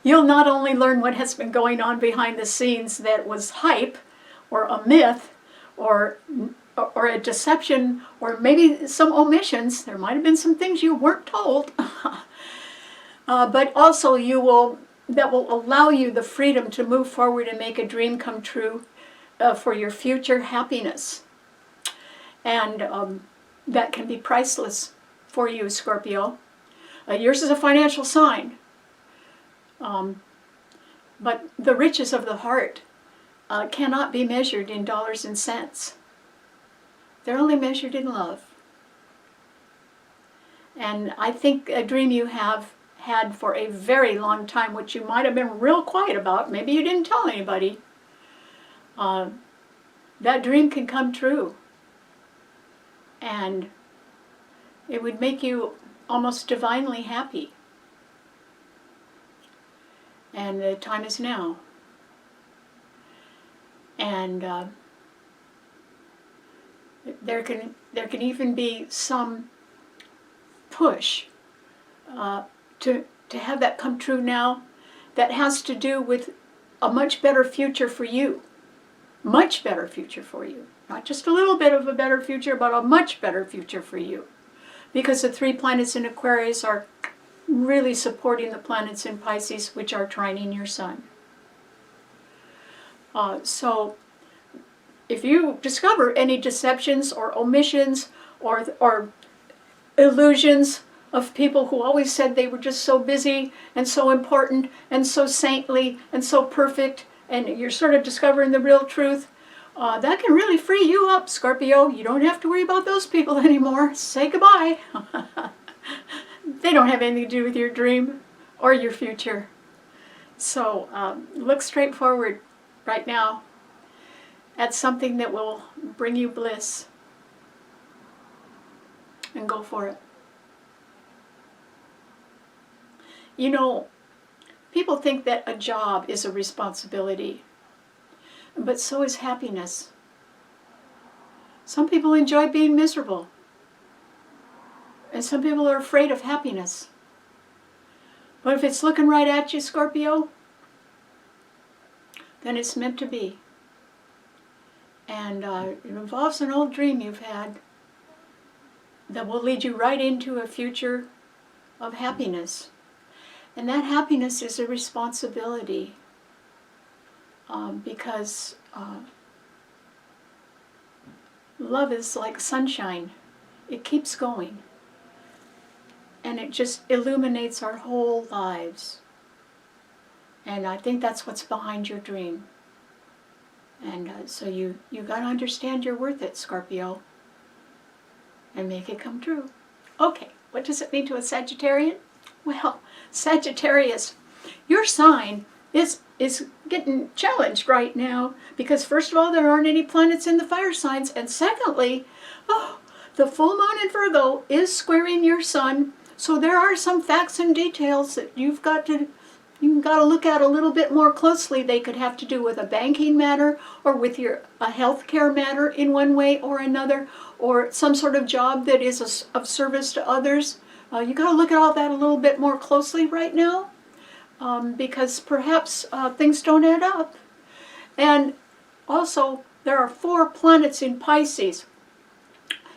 You'll not only learn what has been going on behind the scenes that was hype or a myth or a deception, or maybe some omissions. There might have been some things you weren't told. But also that will allow you the freedom to move forward and make a dream come true for your future happiness. And that can be priceless for you, Scorpio. Yours is a financial sign. But the riches of the heart cannot be measured in dollars and cents. They're only measured in love. And I think a dream you have had for a very long time, which you might have been real quiet about, maybe you didn't tell anybody, that dream can come true. And it would make you almost divinely happy. And the time is now. And there can even be some push to have that come true now, that has to do with a much better future for you. Much better future for you. Not just a little bit of a better future, but a much better future for you. Because the 3 planets in Aquarius are really supporting the planets in Pisces, which are trining your sun. So if you discover any deceptions or omissions or illusions of people who always said they were just so busy and so important and so saintly and so perfect, and you're sort of discovering the real truth, that can really free you up, Scorpio. You don't have to worry about those people anymore. Say goodbye. they don't have anything to do with your dream or your future. So look straight forward right now at something that will bring you bliss and go for it. You know, people think that a job is a responsibility, but so is happiness. Some people enjoy being miserable, and some people are afraid of happiness. But if it's looking right at you, Scorpio, then it's meant to be. And it involves an old dream you've had that will lead you right into a future of happiness. And that happiness is a responsibility because love is like sunshine. It keeps going. And it just illuminates our whole lives. And I think that's what's behind your dream. And so you got to understand you're worth it, Scorpio. And make it come true. Okay, what does it mean to a Sagittarian? Well, Sagittarius, your sign is getting challenged right now because first of all, there aren't any planets in the fire signs, and secondly, the full moon in Virgo is squaring your sun, so there are some facts and details that you've got to look at a little bit more closely. They could have to do with a banking matter or with a healthcare matter in one way or another, or some sort of job that is of service to others. You got to look at all that a little bit more closely right now because perhaps things don't add up. And also, there are 4 planets in Pisces.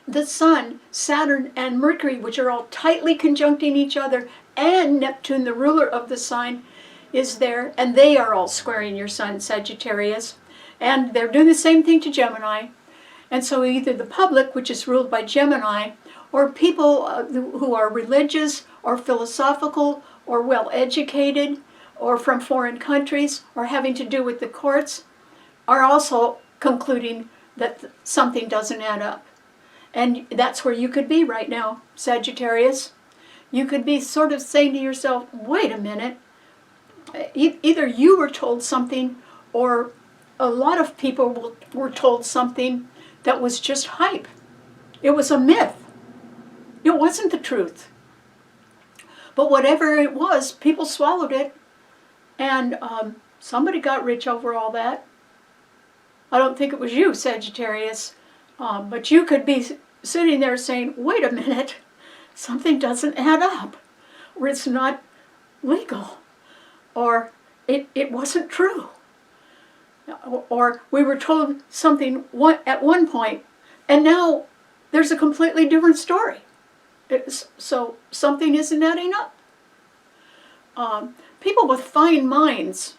The Sun, Saturn, and Mercury, which are all tightly conjuncting each other, and Neptune, the ruler of the sign, is there, and they are all squaring your sun, Sagittarius. And they're doing the same thing to Gemini. And so either the public, which is ruled by Gemini, or people who are religious or philosophical or well-educated or from foreign countries or having to do with the courts, are also concluding that something doesn't add up. And that's where you could be right now, Sagittarius. You could be sort of saying to yourself, wait a minute, either you were told something or a lot of people were told something that was just hype. It was a myth. It wasn't the truth. But whatever it was, people swallowed it, and somebody got rich over all that. I don't think it was you, Sagittarius, but you could be sitting there saying, wait a minute, something doesn't add up, or it's not legal, or it wasn't true, or we were told something at one point, and now there's a completely different story. So something isn't adding up. People with fine minds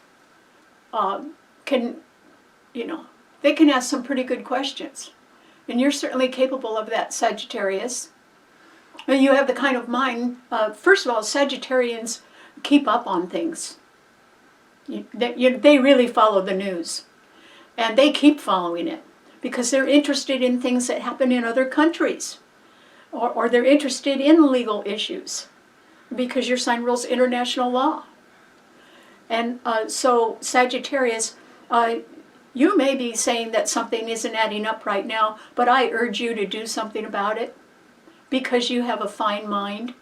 can, they can ask some pretty good questions. And you're certainly capable of that, Sagittarius. And you have the kind of mind, first of all, Sagittarians keep up on things. They really follow the news. And they keep following it because they're interested in things that happen in other countries. Or they're interested in legal issues because your sign rules international law. And so Sagittarius, you may be saying that something isn't adding up right now, but I urge you to do something about it because you have a fine mind.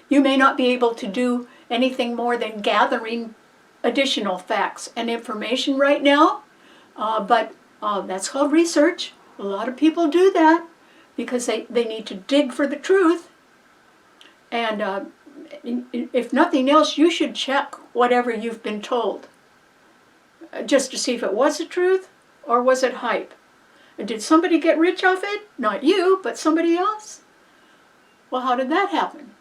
You may not be able to do anything more than gathering additional facts and information right now, but that's called research. A lot of people do that because they need to dig for the truth. And if nothing else, you should check whatever you've been told just to see if it was the truth or was it hype. Did somebody get rich off it? Not you, but somebody else? Well, how did that happen?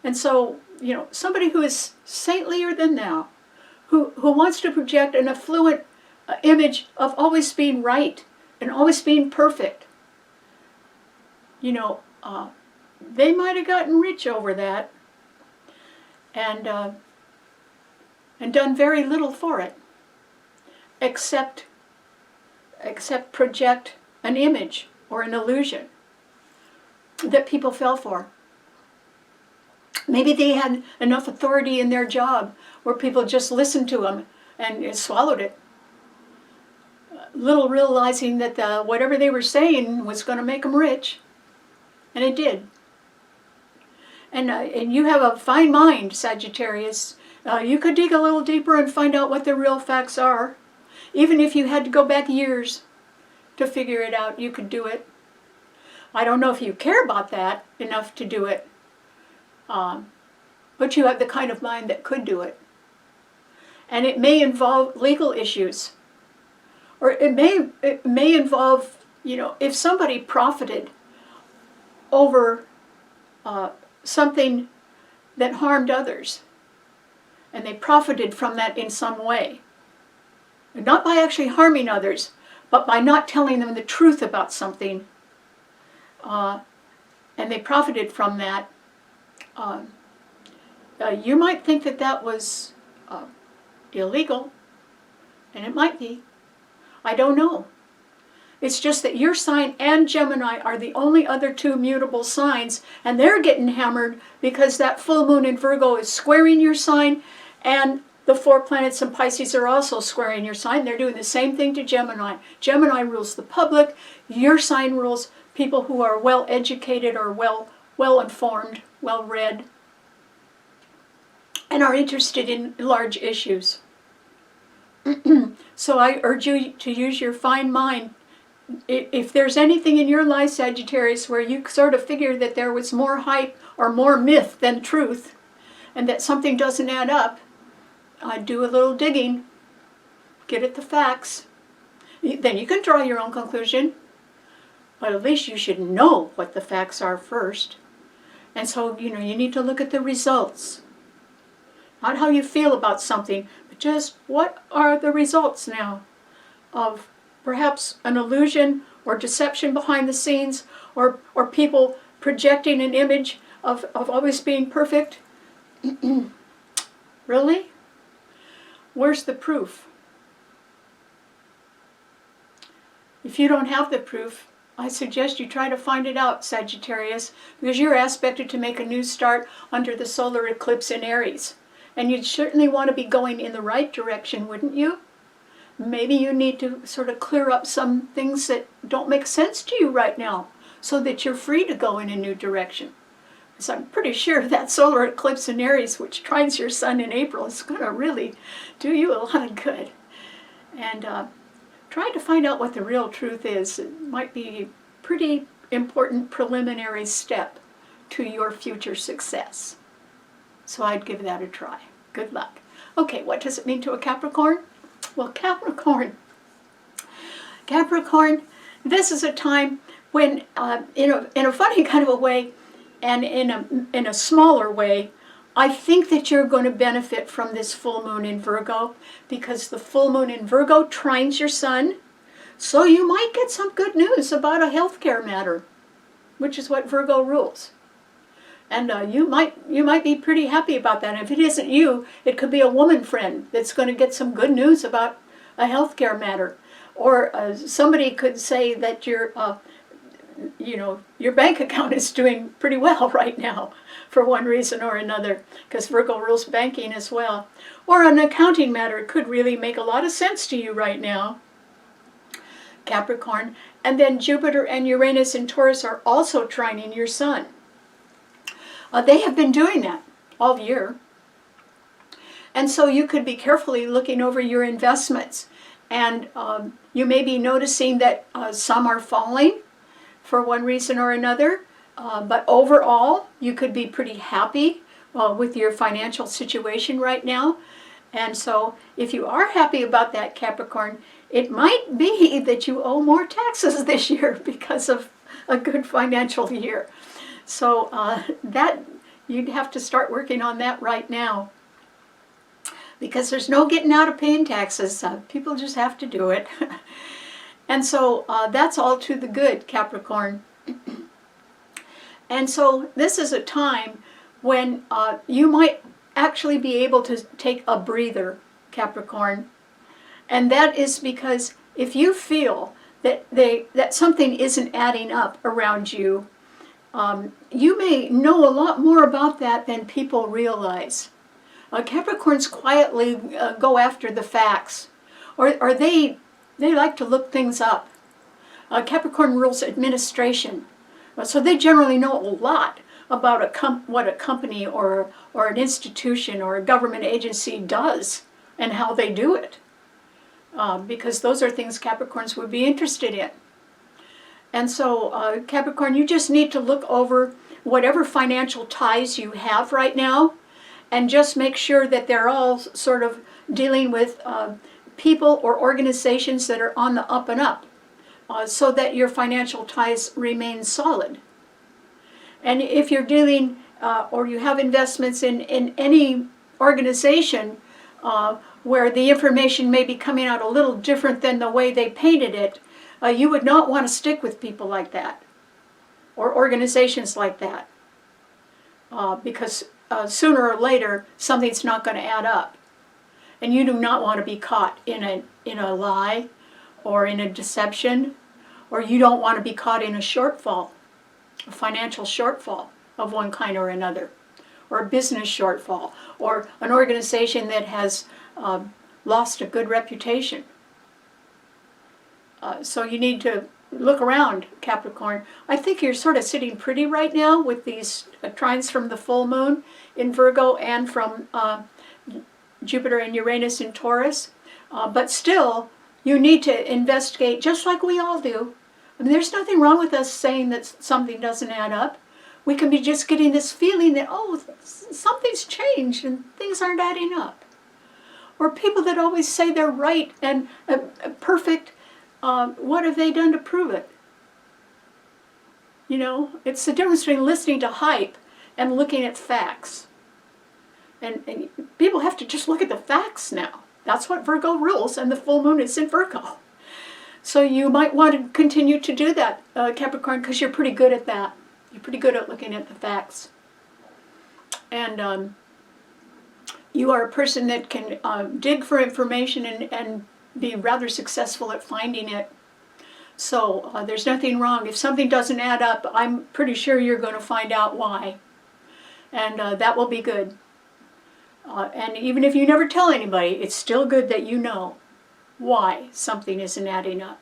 And so, somebody who is saintlier than thou, who wants to project an affluent image of always being right and always being perfect, they might have gotten rich over that and done very little for it, except project an image or an illusion that people fell for. Maybe they had enough authority in their job where people just listened to them and swallowed it, little realizing that whatever they were saying was going to make them rich, and it did. And you have a fine mind, Sagittarius. You could dig a little deeper and find out what the real facts are. Even if you had to go back years to figure it out, you could do it. I don't know if you care about that enough to do it, but you have the kind of mind that could do it. And it may involve legal issues, or it may involve, if somebody profited over something that harmed others, and they profited from that in some way. Not by actually harming others, but by not telling them the truth about something, and they profited from that. You might think that that was illegal, and it might be. I don't know. It's just that your sign and Gemini are the only other two mutable signs, and they're getting hammered because that full moon in Virgo is squaring your sign, and the 4 planets in Pisces are also squaring your sign. They're doing the same thing to Gemini. Gemini rules the public. Your sign rules people who are well educated or well informed, well read, and are interested in large issues. So I urge you to use your fine mind. If there's anything in your life, Sagittarius, where you sort of figure that there was more hype or more myth than truth, and that something doesn't add up, do a little digging, get at the facts. Then you can draw your own conclusion, but at least you should know what the facts are first. And so, you need to look at the results. Not how you feel about something, but just what are the results now of perhaps an illusion or deception behind the scenes, or people projecting an image of always being perfect. Really? Where's the proof? If you don't have the proof, I suggest you try to find it out, Sagittarius, because you're aspected to make a new start under the solar eclipse in Aries. And you'd certainly want to be going in the right direction, wouldn't you? Maybe you need to sort of clear up some things that don't make sense to you right now, so that you're free to go in a new direction. Because I'm pretty sure that solar eclipse in Aries, which trines your sun in April, is going to really do you a lot of good. And try to find out what the real truth is. It might be a pretty important preliminary step to your future success. So I'd give that a try. Good luck. Okay, what does it mean to a Capricorn? Well, Capricorn, this is a time when, in a funny kind of a way, and in a smaller way, I think that you're going to benefit from this full moon in Virgo, because the full moon in Virgo trines your sun, so you might get some good news about a healthcare matter, which is what Virgo rules. And you might be pretty happy about that. And if it isn't you, it could be a woman friend that's going to get some good news about a healthcare matter. Or somebody could say that your bank account is doing pretty well right now for one reason or another, because Virgo rules banking as well. Or an accounting matter could really make a lot of sense to you right now, Capricorn. And then Jupiter and Uranus in Taurus are also trining your sun. They have been doing that all year. And so you could be carefully looking over your investments. And you may be noticing that some are falling for one reason or another. But overall, you could be pretty happy with your financial situation right now. And so if you are happy about that, Capricorn, it might be that you owe more taxes this year because of a good financial year. So that you'd have to start working on that right now, because there's no getting out of paying taxes. People just have to do it. And so that's all to the good, Capricorn. And so this is a time when you might actually be able to take a breather, Capricorn. And that is because if you feel that something isn't adding up around you, You may know a lot more about that than people realize. Capricorns quietly go after the facts, or they like to look things up. Capricorn rules administration, so they generally know a lot about what a company or an institution or a government agency does and how they do it, because those are things Capricorns would be interested in. And so, Capricorn, you just need to look over whatever financial ties you have right now and just make sure that they're all sort of dealing with people or organizations that are on the up and up, so that your financial ties remain solid. And if you're dealing or you have investments in any organization where the information may be coming out a little different than the way they painted it, you would not want to stick with people like that or organizations like that, because sooner or later something's not going to add up. And you do not want to be caught in a lie or in a deception, or you don't want to be caught in a shortfall, a financial shortfall of one kind or another, or a business shortfall, or an organization that has lost a good reputation. So you need to look around, Capricorn. I think you're sort of sitting pretty right now with these trines from the full moon in Virgo and from Jupiter and Uranus in Taurus. But still, you need to investigate, just like we all do. I mean, there's nothing wrong with us saying that something doesn't add up. We can be just getting this feeling that, oh, something's changed and things aren't adding up. Or people that always say they're right and perfect. What have they done to prove it? You know, it's the difference between listening to hype and looking at facts. And people have to just look at the facts now. That's what Virgo rules, and the full moon is in Virgo. So you might want to continue to do that, Capricorn, because you're pretty good at that. You're pretty good at looking at the facts. And you are a person that can dig for information and be rather successful at finding it. So there's nothing wrong. If something doesn't add up, I'm pretty sure you're going to find out why. And that will be good. And even if you never tell anybody, it's still good that you know why something isn't adding up.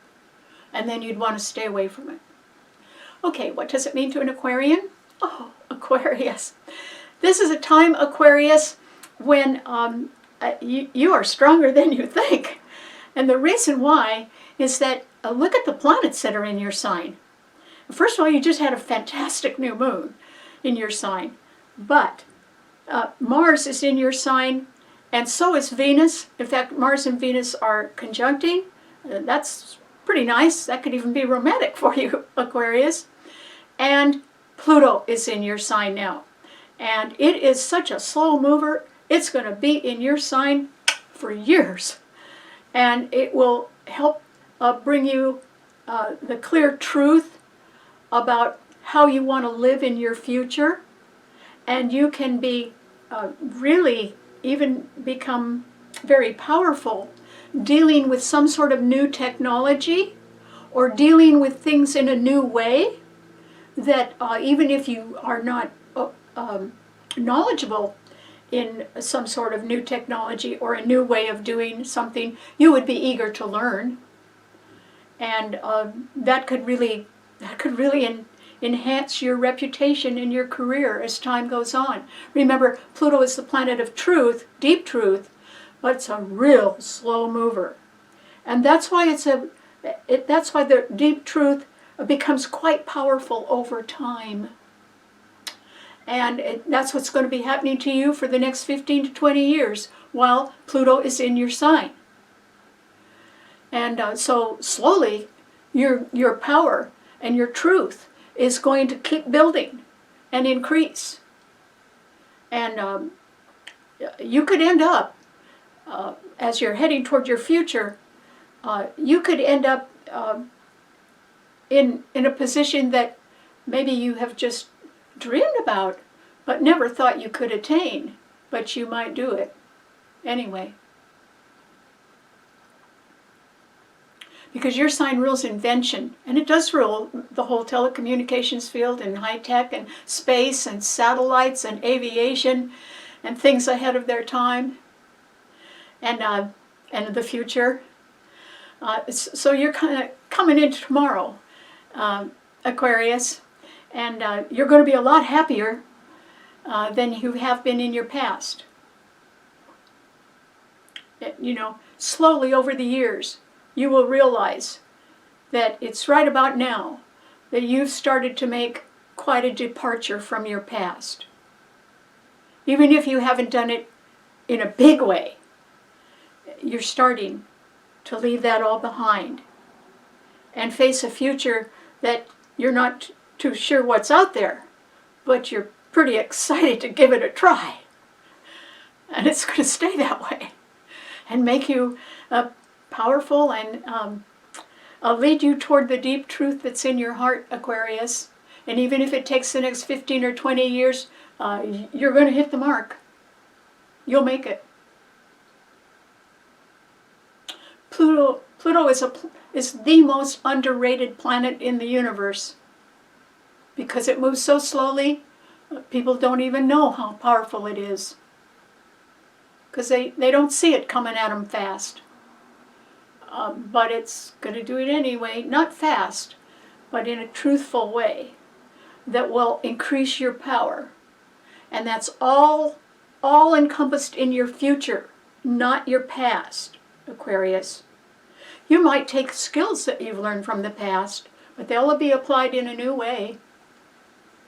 And then you'd want to stay away from it. Okay, what does it mean to an Aquarian? Oh, Aquarius. This is a time, Aquarius, when you are stronger than you think. And the reason why is that look at the planets that are in your sign. First of all, you just had a fantastic new moon in your sign. But Mars is in your sign, and so is Venus. In fact, Mars and Venus are conjuncting. That's pretty nice. That could even be romantic for you, Aquarius. And Pluto is in your sign now. And it is such a slow mover. It's going to be in your sign for years. And it will help bring you the clear truth about how you want to live in your future. And you can be really even become very powerful dealing with some sort of new technology or dealing with things in a new way that even if you are not knowledgeable in some sort of new technology or a new way of doing something, you would be eager to learn. And that could really enhance your reputation in your career as time goes on. Remember, Pluto is the planet of truth, deep truth, but it's a real slow mover. And that's why that's why the deep truth becomes quite powerful over time. And that's what's going to be happening to you for the next 15 to 20 years while Pluto is in your sign. And so slowly, your power and your truth is going to keep building and increase. And you could end up, as you're heading toward your future, you could end up in a position that maybe you have just dreamed about, but never thought you could attain, but you might do it anyway. because your sign rules invention, and it does rule the whole telecommunications field and high tech and space and satellites and aviation and things ahead of their time and the future. So you're kind of coming into tomorrow, Aquarius, and you're going to be a lot happier than you have been in your past. You know, slowly over the years, you will realize that it's right about now that you've started to make quite a departure from your past. Even if you haven't done it in a big way, you're starting to leave that all behind and face a future that you're not too sure what's out there, but you're pretty excited to give it a try. And it's going to stay that way and make you powerful and lead you toward the deep truth that's in your heart, Aquarius. And even if it takes the next 15 or 20 years, you're going to hit the mark. You'll make it. Pluto is the most underrated planet in the universe because it moves so slowly. People don't even know how powerful it is because they don't see it coming at them fast. But it's going to do it anyway, not fast, but in a truthful way that will increase your power. And that's all encompassed in your future, not your past, Aquarius. You might take skills that you've learned from the past, but they'll be applied in a new way,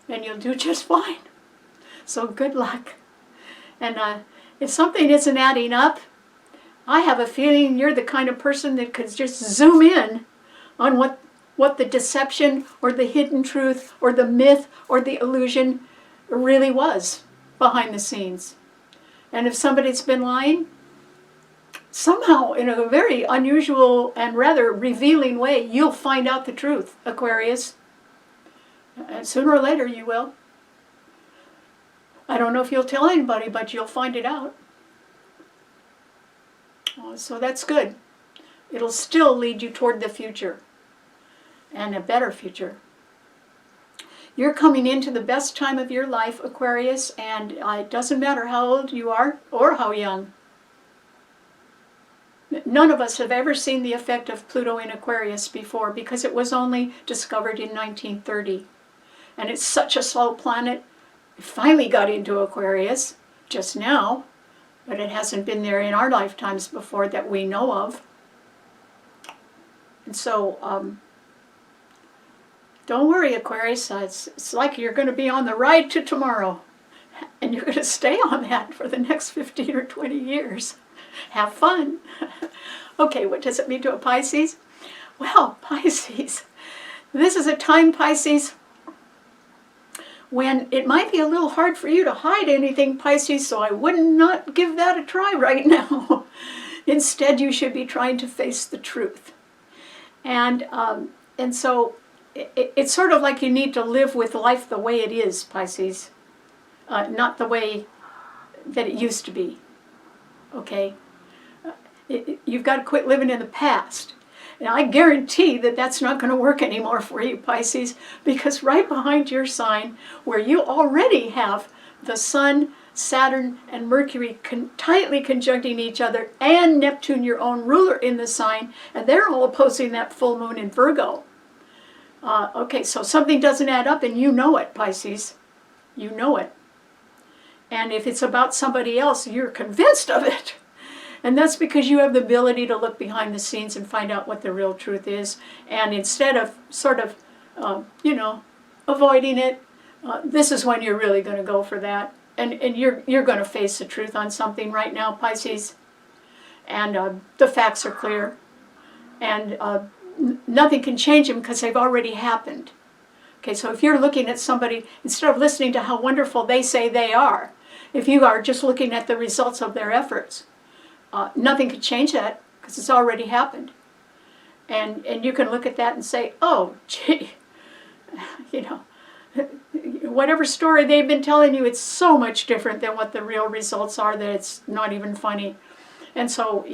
and you'll do just fine. So good luck. And if something isn't adding up, I have a feeling you're the kind of person that could just zoom in on what the deception or the hidden truth or the myth or the illusion really was behind the scenes. And if somebody's been lying, somehow in a very unusual and rather revealing way, you'll find out the truth, Aquarius. And sooner or later you will. I don't know if you'll tell anybody, but you'll find it out. So that's good. It'll still lead you toward the future and a better future. You're coming into the best time of your life, Aquarius, and it doesn't matter how old you are or how young. None of us have ever seen the effect of Pluto in Aquarius before because it was only discovered in 1930. And it's such a slow planet. It finally got into Aquarius just now, but it hasn't been there in our lifetimes before that we know of. And so, don't worry, Aquarius. It's like you're going to be on the ride to tomorrow, and you're going to stay on that for the next 15 or 20 years. Have fun. Okay, what does it mean to a Pisces? Well, Pisces, this is a time, Pisces, when it might be a little hard for you to hide anything, Pisces, so I would not give that a try right now. Instead, you should be trying to face the truth. And so it's sort of like you need to live with life the way it is, Pisces, not the way that it used to be. Okay? You've got to quit living in the past. And I guarantee that that's not going to work anymore for you, Pisces, because right behind your sign, where you already have the Sun, Saturn, and Mercury tightly conjuncting each other, and Neptune, your own ruler, in the sign, and they're all opposing that full moon in Virgo. Okay, so something doesn't add up, and you know it, Pisces. You know it. And if it's about somebody else, you're convinced of it. And that's because you have the ability to look behind the scenes and find out what the real truth is. And instead of sort of, avoiding it, this is when you're really going to go for that. And you're going to face the truth on something right now, Pisces. And the facts are clear. And nothing can change them because they've already happened. Okay, so if you're looking at somebody, instead of listening to how wonderful they say they are, if you are just looking at the results of their efforts, nothing could change that because it's already happened. And you can look at that and say, oh, gee, whatever story they've been telling you, it's so much different than what the real results are that it's not even funny. And so,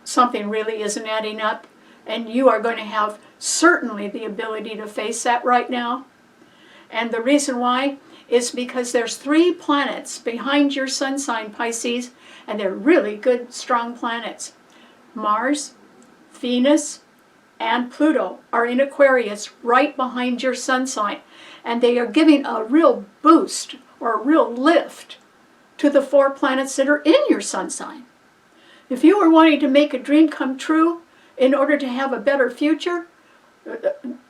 something really isn't adding up. And you are going to have certainly the ability to face that right now. And the reason why is because there's 3 planets behind your sun sign, Pisces, and they're really good, strong planets. Mars, Venus, and Pluto are in Aquarius right behind your sun sign. And they are giving a real boost or a real lift to the 4 planets that are in your sun sign. If you were wanting to make a dream come true in order to have a better future,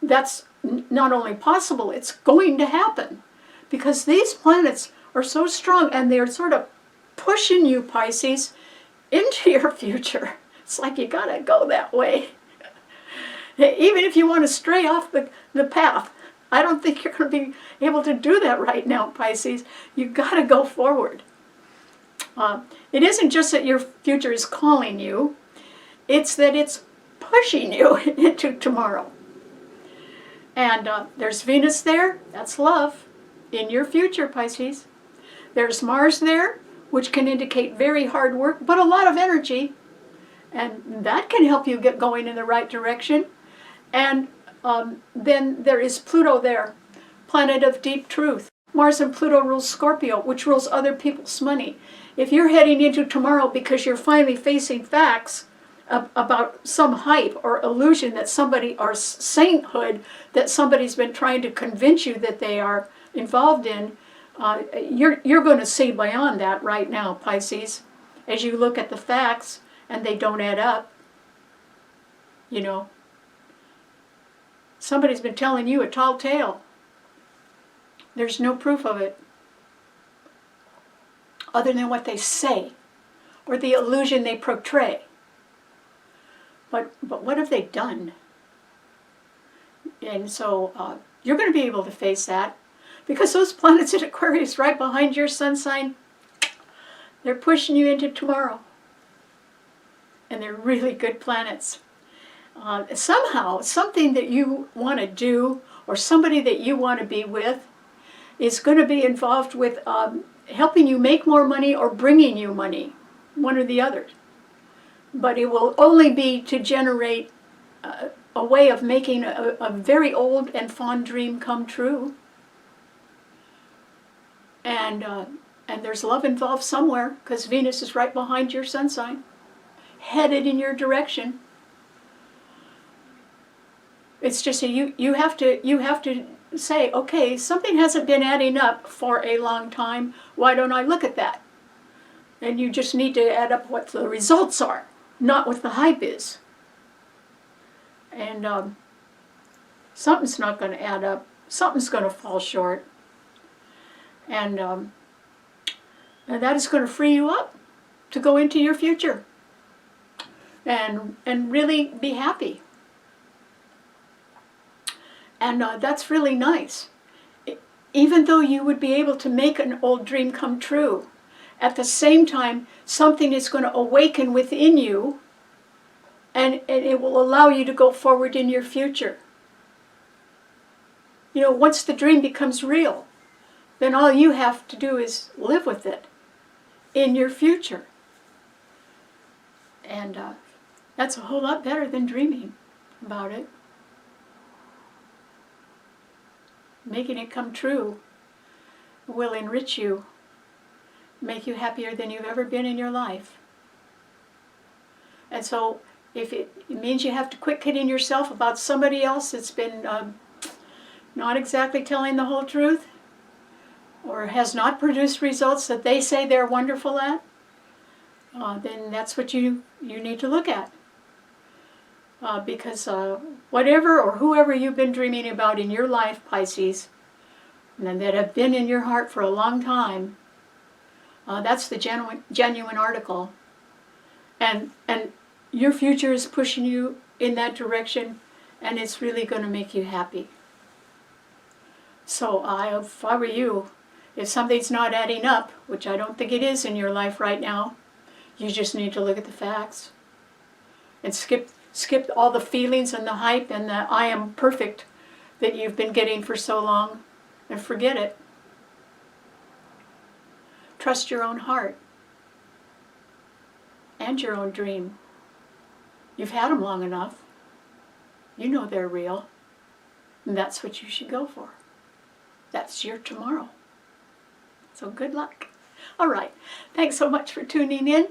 that's not only possible, it's going to happen. Because these planets are so strong and they're sort of pushing you, Pisces, into your future. It's like you gotta go that way. Even if you want to stray off the path, I don't think you're going to be able to do that right now, Pisces. You've got to go forward. It isn't just that your future is calling you, it's that it's pushing you into tomorrow. And there's Venus there, that's love, in your future, Pisces. There's Mars there, which can indicate very hard work, but a lot of energy. And that can help you get going in the right direction. And then there is Pluto there, planet of deep truth. Mars and Pluto rules Scorpio, which rules other people's money. If you're heading into tomorrow because you're finally facing facts about some hype or illusion that somebody, or sainthood that somebody's been trying to convince you that they are involved in, you're going to see beyond that right now, Pisces, as you look at the facts and they don't add up. You know, somebody's been telling you a tall tale. There's no proof of it other than what they say or the illusion they portray. But what have they done? And so you're going to be able to face that because those planets in Aquarius right behind your sun sign, they're pushing you into tomorrow. And they're really good planets. Somehow, something that you want to do or somebody that you want to be with is going to be involved with helping you make more money or bringing you money, one or the other. But it will only be to generate a way of making a very old and fond dream come true. And there's love involved somewhere because Venus is right behind your sun sign, headed in your direction. It's just you have to say, okay, something hasn't been adding up for a long time. Why don't I look at that? And you just need to add up what the results are, not what the hype is. And something's not going to add up. Something's going to fall short. And that is going to free you up to go into your future and really be happy. And that's really nice. Even though you would be able to make an old dream come true, at the same time, something is going to awaken within you and it will allow you to go forward in your future. You know, once the dream becomes real, then all you have to do is live with it in your future. And that's a whole lot better than dreaming about it. Making it come true will enrich you, make you happier than you've ever been in your life. And so if it means you have to quit kidding yourself about somebody else that's been not exactly telling the whole truth or has not produced results that they say they're wonderful at, then that's what you need to look at. Because whatever or whoever you've been dreaming about in your life, Pisces, and that have been in your heart for a long time, that's the genuine article. And your future is pushing you in that direction, and it's really going to make you happy. So if I were you, if something's not adding up, which I don't think it is in your life right now, you just need to look at the facts and skip all the feelings and the hype and the I am perfect that you've been getting for so long and forget it. Trust your own heart and your own dream. You've had them long enough. You know they're real. And that's what you should go for. That's your tomorrow. So good luck. All right. Thanks so much for tuning in.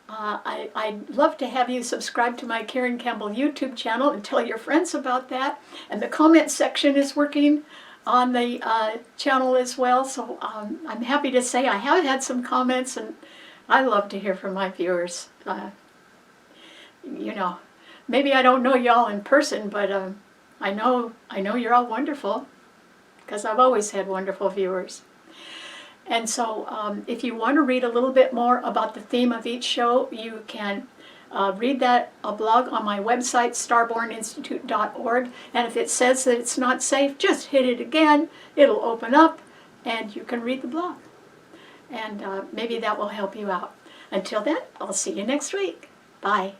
I'd love to have you subscribe to my Karen Campbell YouTube channel and tell your friends about that. And the comment section is working on the channel as well. So I'm happy to say I have had some comments, and I love to hear from my viewers. You know, maybe I don't know y'all in person, but I know you're all wonderful, because I've always had wonderful viewers. And so if you want to read a little bit more about the theme of each show, you can read a blog on my website, starborninstitute.org. And if it says that it's not safe, just hit it again. It'll open up and you can read the blog. And maybe that will help you out. Until then, I'll see you next week. Bye.